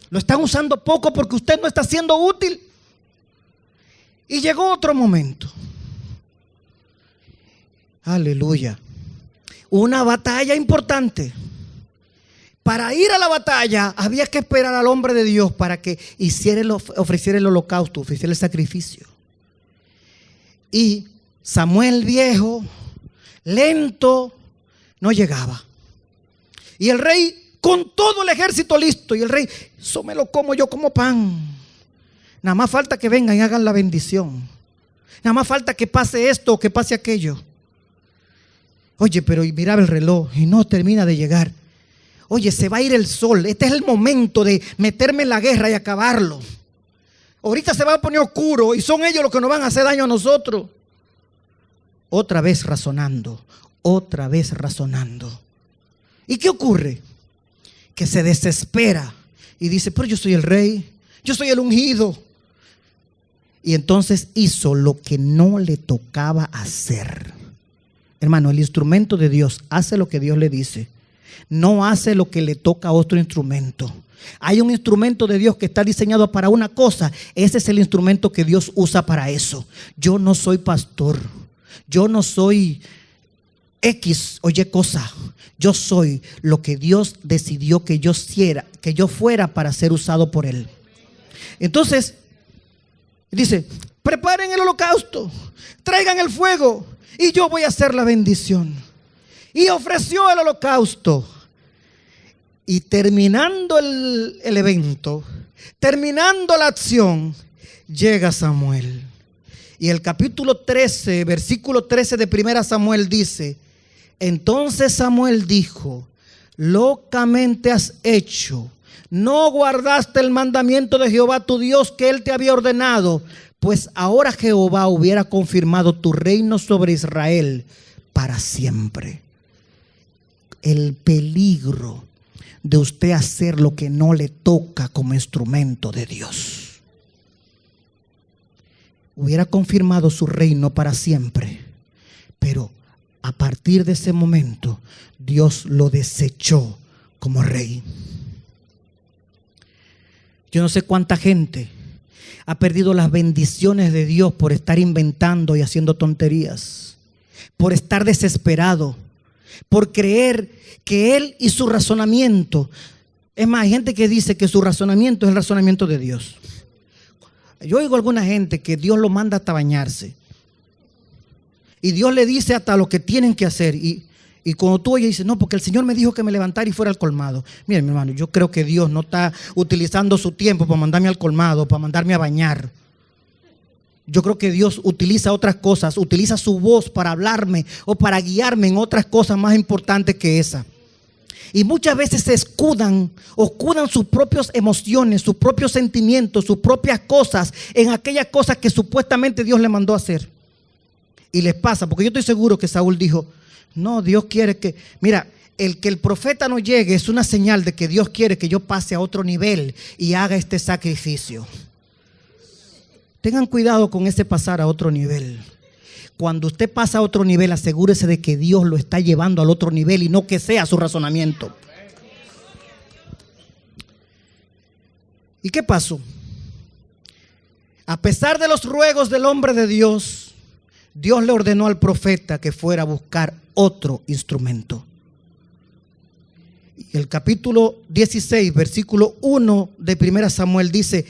Lo están usando poco porque usted no está siendo útil. Y llegó otro momento. Aleluya. Una batalla importante. Para ir a la batalla había que esperar al hombre de Dios para que ofreciera el holocausto, ofreciera el sacrificio. Y Samuel viejo, lento, no llegaba. Y el rey con todo el ejército listo. Y el rey, eso me lo como yo como pan. Nada más falta que vengan y hagan la bendición. Nada más falta que pase esto o que pase aquello. Oye, pero miraba el reloj y no termina de llegar. Oye, se va a ir el sol. Este es el momento de meterme en la guerra y acabarlo. Ahorita se va a poner oscuro y son ellos los que nos van a hacer daño a nosotros. Otra vez razonando, otra vez razonando. ¿Y qué ocurre? Que se desespera y dice, pero yo soy el rey, yo soy el ungido. Y entonces hizo lo que no le tocaba hacer. Hermano, el instrumento de Dios hace lo que Dios le dice. No hace lo que le toca a otro instrumento. Hay un instrumento de Dios que está diseñado para una cosa. Ese es el instrumento que Dios usa para eso. Yo no soy pastor. Yo no soy X o Y cosa. Yo soy lo que Dios decidió que yo fuera para ser usado por Él. Entonces, dice, preparen el holocausto, traigan el fuego y yo voy a hacer la bendición. Y ofreció el holocausto. Y terminando el evento, terminando la acción, llega Samuel. Y el capítulo 13, versículo 13 de 1 Samuel dice, entonces Samuel dijo, locamente has hecho, no guardaste el mandamiento de Jehová tu Dios que él te había ordenado, pues ahora Jehová hubiera confirmado tu reino sobre Israel para siempre. El peligro de usted hacer lo que no le toca como instrumento de Dios. Hubiera confirmado su reino para siempre, pero a partir de ese momento Dios lo desechó como rey. Yo no sé cuánta gente ha perdido las bendiciones de Dios por estar inventando y haciendo tonterías, por estar desesperado, por creer que él y su razonamiento. Es más, hay gente que dice que su razonamiento es el razonamiento de Dios. Yo oigo a alguna gente que Dios lo manda hasta bañarse. Y Dios le dice hasta lo que tienen que hacer. Y cuando tú oyes, dices, no, porque el Señor me dijo que me levantara y fuera al colmado. Miren, mi hermano, yo creo que Dios no está utilizando su tiempo para mandarme al colmado, para mandarme a bañar. Yo creo que Dios utiliza otras cosas, utiliza su voz para hablarme o para guiarme en otras cosas más importantes que esa. Y muchas veces se escudan sus propias emociones, sus propios sentimientos, sus propias cosas en aquellas cosas que supuestamente Dios le mandó a hacer. Y les pasa, porque yo estoy seguro que Saúl dijo, no, Dios quiere que, mira, el que el profeta no llegue es una señal de que Dios quiere que yo pase a otro nivel y haga este sacrificio. Tengan cuidado con ese pasar a otro nivel. Cuando usted pasa a otro nivel, asegúrese de que Dios lo está llevando al otro nivel y no que sea su razonamiento. ¿Y qué pasó? A pesar de los ruegos del hombre de Dios, Dios le ordenó al profeta que fuera a buscar otro instrumento. Y el capítulo 16, versículo 1 de 1 Samuel dice: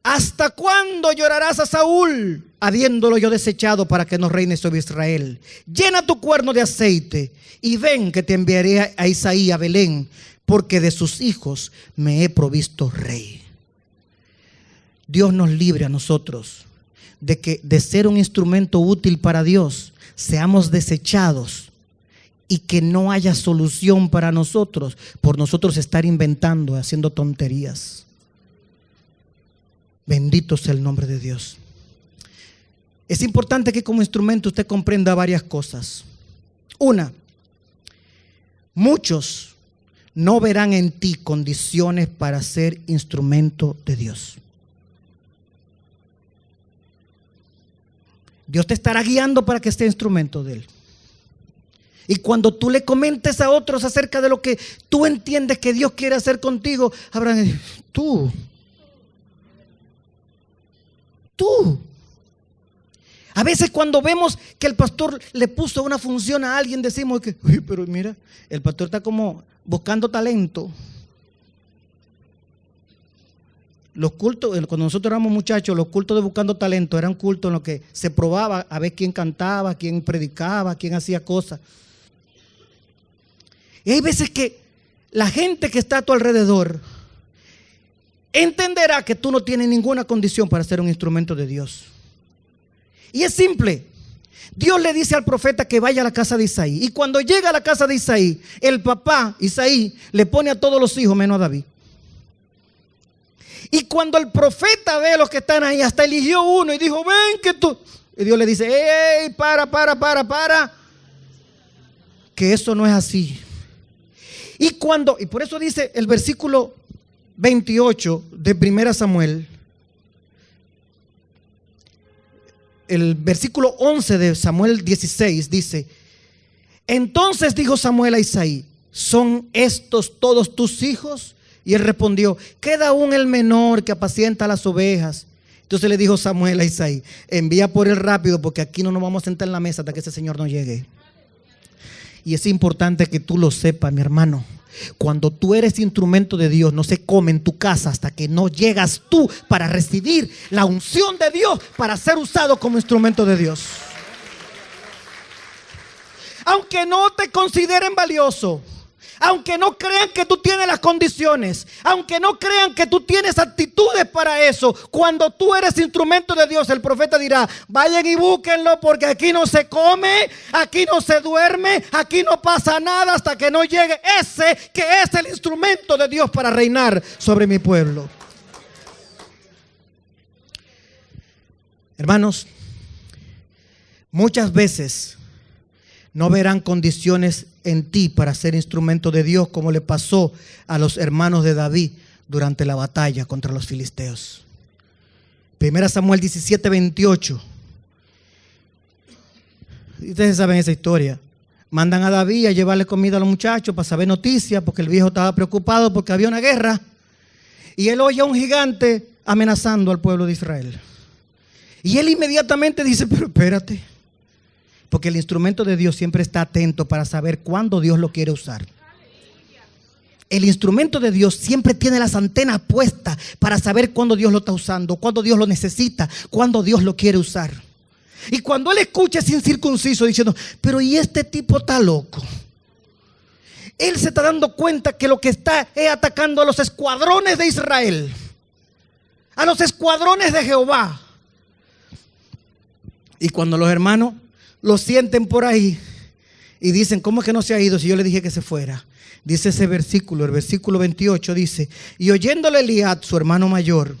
¿hasta cuándo llorarás a Saúl, habiéndolo yo desechado para que no reine sobre Israel? Llena tu cuerno de aceite y ven que te enviaré a Isaí a Belén, porque de sus hijos me he provisto rey. Dios nos libre a nosotros de ser un instrumento útil para Dios, seamos desechados y que no haya solución para nosotros por nosotros estar inventando, haciendo tonterías. Bendito sea el nombre de Dios. Es importante que como instrumento usted comprenda varias cosas. Una, muchos no verán en ti condiciones para ser instrumento de Dios. Dios te estará guiando para que esté instrumento de Él. Y cuando tú le comentes a otros acerca de lo que tú entiendes que Dios quiere hacer contigo, habrán, tú. A veces cuando vemos que el pastor le puso una función a alguien, decimos que, uy, pero mira, el pastor está como buscando talento. Los cultos, cuando nosotros éramos muchachos, los cultos de buscando talento eran cultos en los que se probaba a ver quién cantaba, quién predicaba, quién hacía cosas. Y hay veces que la gente que está a tu alrededor entenderá que tú no tienes ninguna condición para ser un instrumento de Dios. Y es simple. Dios le dice al profeta que vaya a la casa de Isaí. Y cuando llega a la casa de Isaí, el papá, Isaí, le pone a todos los hijos menos a David. Y cuando el profeta ve a los que están ahí, hasta eligió uno y dijo, ven que tú. Y Dios le dice, ¡ey, para! Que eso no es así. Y por eso dice el versículo 28 de 1 Samuel, el versículo 11 de Samuel 16 dice: entonces dijo Samuel a Isaí, ¿son estos todos tus hijos? Y él respondió, queda aún el menor que apacienta las ovejas. Entonces le dijo Samuel a Isaí, envía por él rápido, porque aquí no nos vamos a sentar en la mesa hasta que ese señor no llegue. Y es importante que tú lo sepas, mi hermano. Cuando tú eres instrumento de Dios, no se come en tu casa hasta que no llegas tú para recibir la unción de Dios para ser usado como instrumento de Dios. Aunque no te consideren valioso, aunque no crean que tú tienes las condiciones, aunque no crean que tú tienes actitudes para eso, cuando tú eres instrumento de Dios, el profeta dirá, vayan y búsquenlo, porque aquí no se come, aquí no se duerme, aquí no pasa nada hasta que no llegue ese que es el instrumento de Dios para reinar sobre mi pueblo. Hermanos, muchas veces no verán condiciones en ti para ser instrumento de Dios, como le pasó a los hermanos de David durante la batalla contra los filisteos. 1 Samuel 17, 28. Ustedes saben esa historia. Mandan a David a llevarle comida a los muchachos para saber noticias, porque el viejo estaba preocupado porque había una guerra. Y él oye a un gigante amenazando al pueblo de Israel. Y él inmediatamente dice, pero espérate. Porque el instrumento de Dios siempre está atento para saber cuándo Dios lo quiere usar. El instrumento de Dios siempre tiene las antenas puestas para saber cuándo Dios lo está usando, cuándo Dios lo necesita, cuándo Dios lo quiere usar. Y cuando él escucha ese incircunciso diciendo, pero ¿y este tipo está loco? Él se está dando cuenta que lo que está es atacando a los escuadrones de Israel, a los escuadrones de Jehová. Y cuando los hermanos lo sienten por ahí Y dicen, ¿cómo es que no se ha ido si yo le dije que se fuera? Dice ese versículo, el versículo 28 dice: y oyéndole Eliab, su hermano mayor,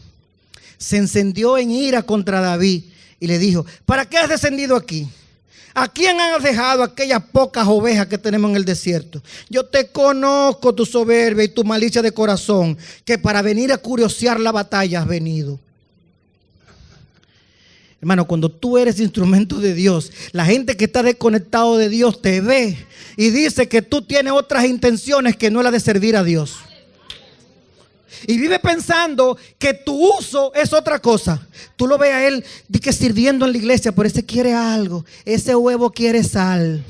se encendió en ira contra David y le dijo: ¿para qué has descendido aquí? ¿A quién has dejado aquellas pocas ovejas que tenemos en el desierto? Yo te conozco tu soberbia y tu malicia de corazón, que para venir a curiosear la batalla has venido. Hermano, cuando tú eres instrumento de Dios, la gente que está desconectado de Dios te ve y dice que tú tienes otras intenciones que no la de servir a Dios. Y vive pensando que tu uso es otra cosa. Tú lo ves a él que sirviendo en la iglesia, pero ese quiere algo, ese huevo quiere sal.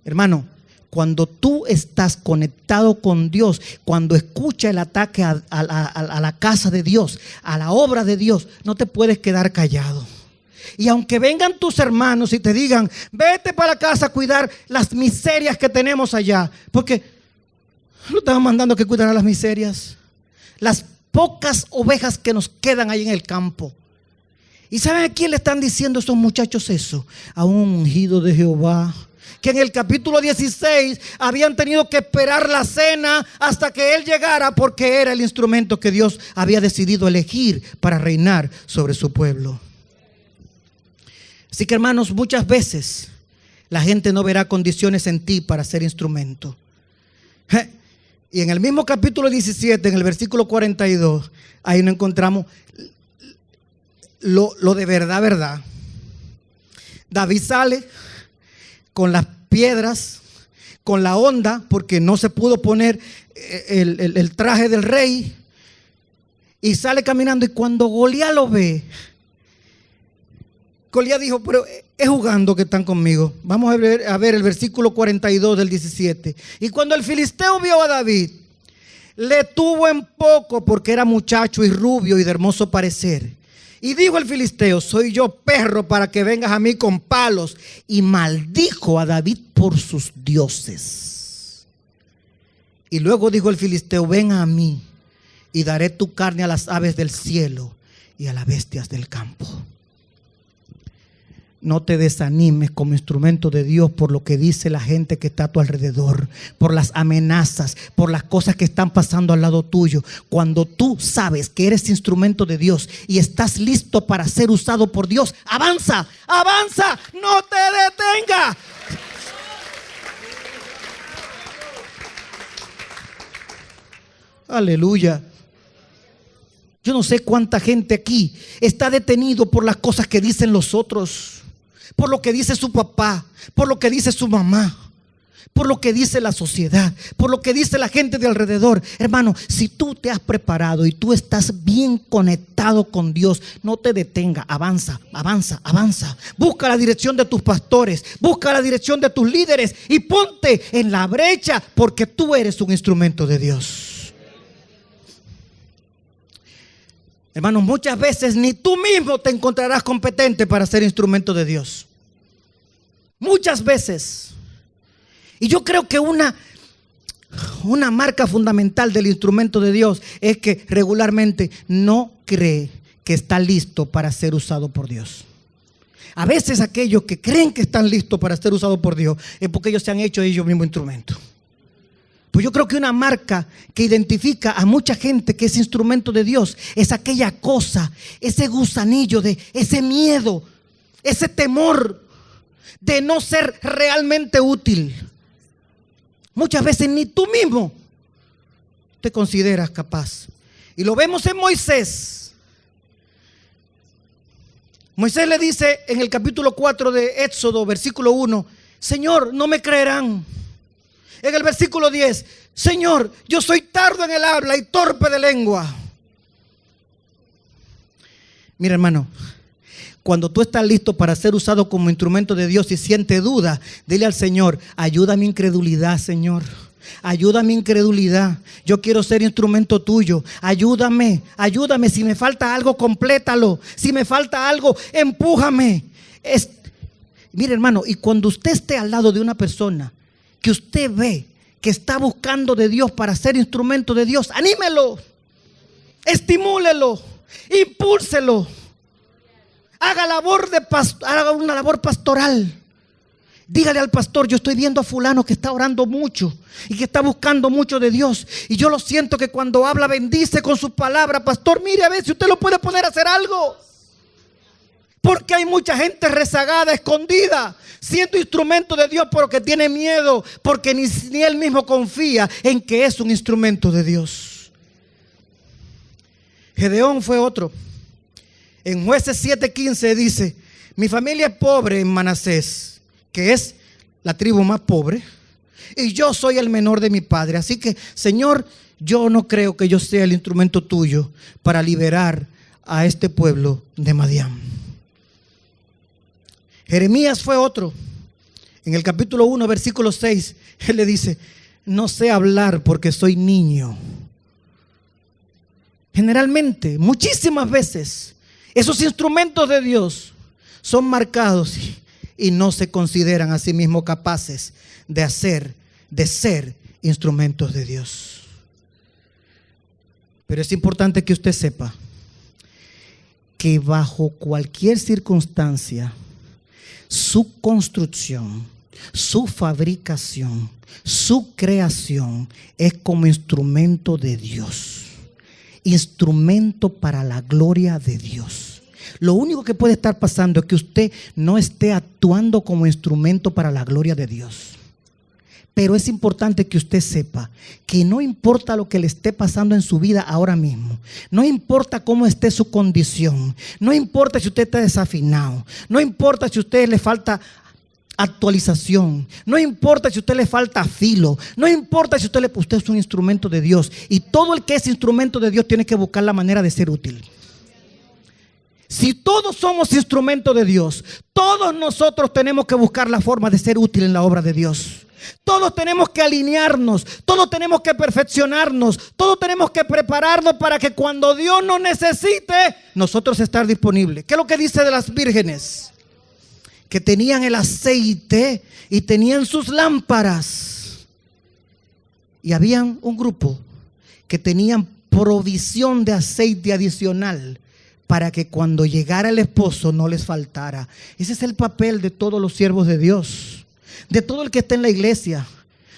Hermano, cuando tú estás conectado con Dios, cuando escucha el ataque a la casa de Dios, a la obra de Dios, no te puedes quedar callado. Y aunque vengan tus hermanos y te digan: vete para la casa a cuidar las miserias que tenemos allá, porque no estamos mandando que cuidar las miserias, las pocas ovejas que nos quedan ahí en el campo. ¿Y saben a quién le están diciendo esos muchachos eso? A un ungido de Jehová, que en el capítulo 16 habían tenido que esperar la cena hasta que él llegara, porque era el instrumento que Dios había decidido elegir para reinar sobre su pueblo. Así que, hermanos, muchas veces la gente no verá condiciones en ti para ser instrumento. Y en el mismo capítulo 17, en el versículo 42, ahí nos encontramos lo de verdad. David sale con las piedras, con la honda, porque no se pudo poner el traje del rey, y sale caminando. Y cuando Goliat lo ve, Goliat dijo: pero es jugando que están conmigo. Vamos a ver el versículo 42 del 17. Y cuando el filisteo vio a David, le tuvo en poco, porque era muchacho y rubio y de hermoso parecer. Y dijo el filisteo: soy yo perro para que vengas a mí con palos. Y maldijo a David por sus dioses. Y luego dijo el filisteo: ven a mí y daré tu carne a las aves del cielo y a las bestias del campo. No te desanimes como instrumento de Dios por lo que dice la gente que está a tu alrededor, por las amenazas, por las cosas que están pasando al lado tuyo. Cuando tú sabes que eres instrumento de Dios y estás listo para ser usado por Dios, avanza, avanza, no te detengas. Aleluya. Yo no sé cuánta gente aquí está detenido por las cosas que dicen los otros, por lo que dice su papá, por lo que dice su mamá, por lo que dice la sociedad, por lo que dice la gente de alrededor. Hermano, si tú te has preparado y tú estás bien conectado con Dios, no te detenga, avanza, avanza, avanza. Busca la dirección de tus pastores, busca la dirección de tus líderes y ponte en la brecha, porque tú eres un instrumento de Dios. Hermanos, muchas veces ni tú mismo te encontrarás competente para ser instrumento de Dios. Muchas veces. Y yo creo que una marca fundamental del instrumento de Dios es que regularmente no cree que está listo para ser usado por Dios. A veces aquellos que creen que están listos para ser usados por Dios es porque ellos se han hecho ellos mismos instrumentos. Pues yo creo que una marca que identifica a mucha gente que es instrumento de Dios es aquella cosa, ese gusanillo de ese miedo, ese temor de no ser realmente útil. Muchas veces ni tú mismo te consideras capaz. Y lo vemos en Moisés. Moisés le dice en el capítulo 4 de Éxodo, versículo 1, Señor, no me creerán. En el versículo 10, Señor, yo soy tardo en el habla y torpe de lengua. Mira, hermano, cuando tú estás listo para ser usado como instrumento de Dios y sientes duda, dile al Señor: ayuda a mi incredulidad, Señor. Ayuda a mi incredulidad. Yo quiero ser instrumento tuyo. Ayúdame, ayúdame. Si me falta algo, complétalo. Si me falta algo, empújame. Mire, hermano, y cuando usted esté al lado de una persona que usted ve que está buscando de Dios para ser instrumento de Dios, anímelo, estimúlelo, impúlselo, haga una labor pastoral. Dígale al pastor: yo estoy viendo a fulano que está orando mucho y que está buscando mucho de Dios, y yo lo siento que cuando habla bendice con su palabra. Pastor, mire a ver si usted lo puede poner a hacer algo. Porque hay mucha gente rezagada, escondida, siendo instrumento de Dios, pero que tiene miedo, porque ni él mismo confía en que es un instrumento de Dios. Gedeón fue otro. En Jueces 7:15 dice: mi familia es pobre en Manasés, que es la tribu más pobre, y yo soy el menor de mi padre. Así que, Señor, yo no creo que yo sea el instrumento tuyo para liberar a este pueblo de Madián. Jeremías fue otro. En el capítulo 1, versículo 6, él le dice: no sé hablar porque soy niño. Generalmente, muchísimas veces, esos instrumentos de Dios son marcados y no se consideran a sí mismos capaces de ser instrumentos de Dios. Pero es importante que usted sepa que bajo cualquier circunstancia, su construcción, su fabricación, su creación es como instrumento de Dios, instrumento para la gloria de Dios. Lo único que puede estar pasando es que usted no esté actuando como instrumento para la gloria de Dios. Pero es importante que usted sepa que no importa lo que le esté pasando en su vida ahora mismo, no importa cómo esté su condición, no importa si usted está desafinado, no importa si a usted le falta actualización, no importa si a usted le falta filo, no importa si usted es un instrumento de Dios, y todo el que es instrumento de Dios tiene que buscar la manera de ser útil. Si todos somos instrumentos de Dios, todos nosotros tenemos que buscar la forma de ser útil en la obra de Dios. Todos tenemos que alinearnos, todos tenemos que perfeccionarnos, todos tenemos que prepararnos para que cuando Dios nos necesite, nosotros estar disponibles. ¿Qué es lo que dice de las vírgenes? Que tenían el aceite y tenían sus lámparas. Y habían un grupo que tenían provisión de aceite adicional para que cuando llegara el esposo no les faltara. Ese es el papel de todos los siervos de Dios, de todo el que está en la iglesia.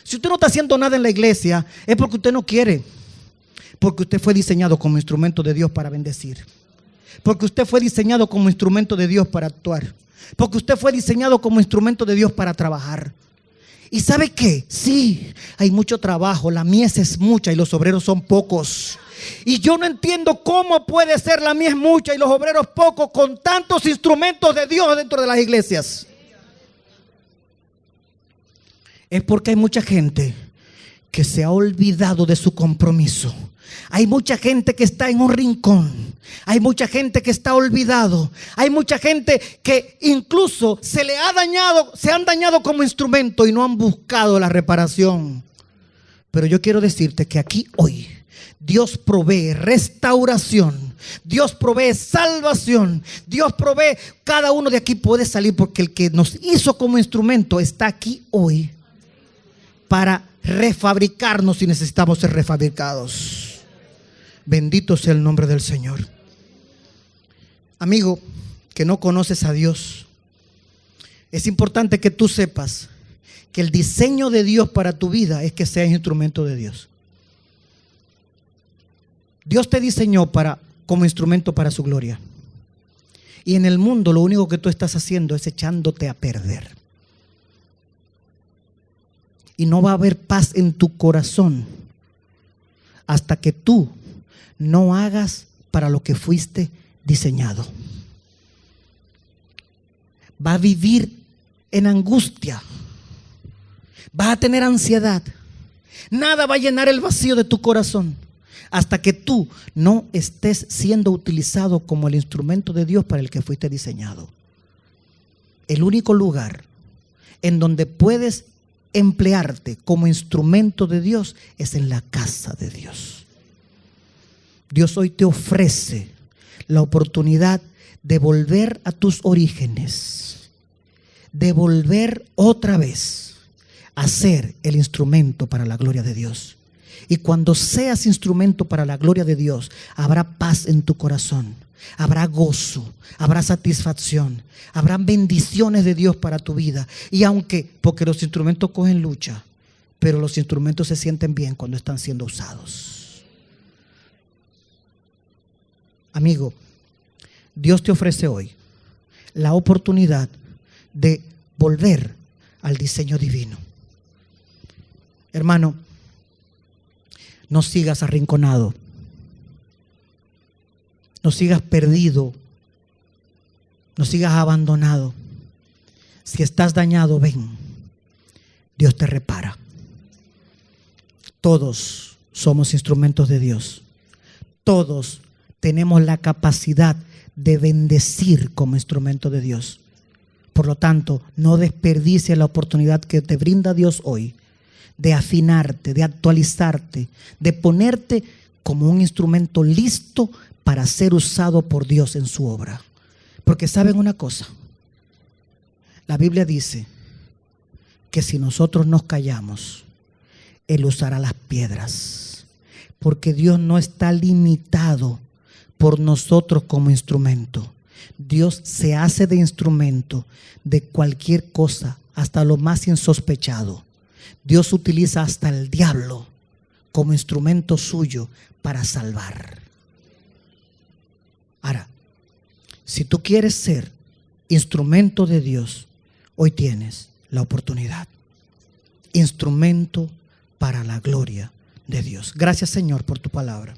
Si usted no está haciendo nada en la iglesia, es porque usted no quiere. Porque usted fue diseñado como instrumento de Dios para bendecir. Porque usted fue diseñado como instrumento de Dios para actuar. Porque usted fue diseñado como instrumento de Dios para trabajar. ¿Y sabe qué? Sí, hay mucho trabajo, la mies es mucha y los obreros son pocos. Y yo no entiendo cómo puede ser la mies mucha y los obreros pocos con tantos instrumentos de Dios dentro de las iglesias. Es porque hay mucha gente que se ha olvidado de su compromiso. Hay mucha gente que está en un rincón. Hay mucha gente que está olvidado. Hay mucha gente que incluso se han dañado como instrumento y no han buscado la reparación. Pero yo quiero decirte que aquí hoy Dios provee restauración, Dios provee salvación, Dios provee. Cada uno de aquí puede salir porque el que nos hizo como instrumento está aquí hoy para refabricarnos si necesitamos ser refabricados. Bendito sea el nombre del Señor. Amigo que no conoces a Dios, es importante que tú sepas que el diseño de Dios para tu vida es que seas instrumento de Dios. Dios te diseñó como instrumento para su gloria. Y en el mundo lo único que tú estás haciendo es echándote a perder. Y no va a haber paz en tu corazón hasta que tú no hagas para lo que fuiste diseñado. Va a vivir en angustia. Vas a tener ansiedad. Nada va a llenar el vacío de tu corazón hasta que tú no estés siendo utilizado como el instrumento de Dios para el que fuiste diseñado. El único lugar en donde puedes emplearte como instrumento de Dios es en la casa de Dios. Dios hoy te ofrece la oportunidad de volver a tus orígenes, de volver otra vez a ser el instrumento para la gloria de Dios. Y cuando seas instrumento para la gloria de Dios, habrá paz en tu corazón, habrá gozo, habrá satisfacción, habrá bendiciones de Dios para tu vida. Y porque los instrumentos cogen lucha, pero los instrumentos se sienten bien cuando están siendo usados. Amigo, Dios te ofrece hoy la oportunidad de volver al diseño divino. Hermano, no sigas arrinconado, no sigas perdido, no sigas abandonado. Si estás dañado, ven, Dios te repara. Todos somos instrumentos de Dios. Todos tenemos la capacidad de bendecir como instrumento de Dios. Por lo tanto, no desperdicies la oportunidad que te brinda Dios hoy de afinarte, de actualizarte, de ponerte como un instrumento listo para ser usado por Dios en su obra. Porque ¿saben una cosa? La Biblia dice que si nosotros nos callamos, Él usará las piedras. Porque Dios no está limitado por nosotros como instrumento. Dios se hace de instrumento de cualquier cosa, hasta lo más insospechado. Dios utiliza hasta el diablo como instrumento suyo para salvar. Ahora, si tú quieres ser instrumento de Dios, hoy tienes la oportunidad. Instrumento para la gloria de Dios. Gracias, Señor, por tu palabra.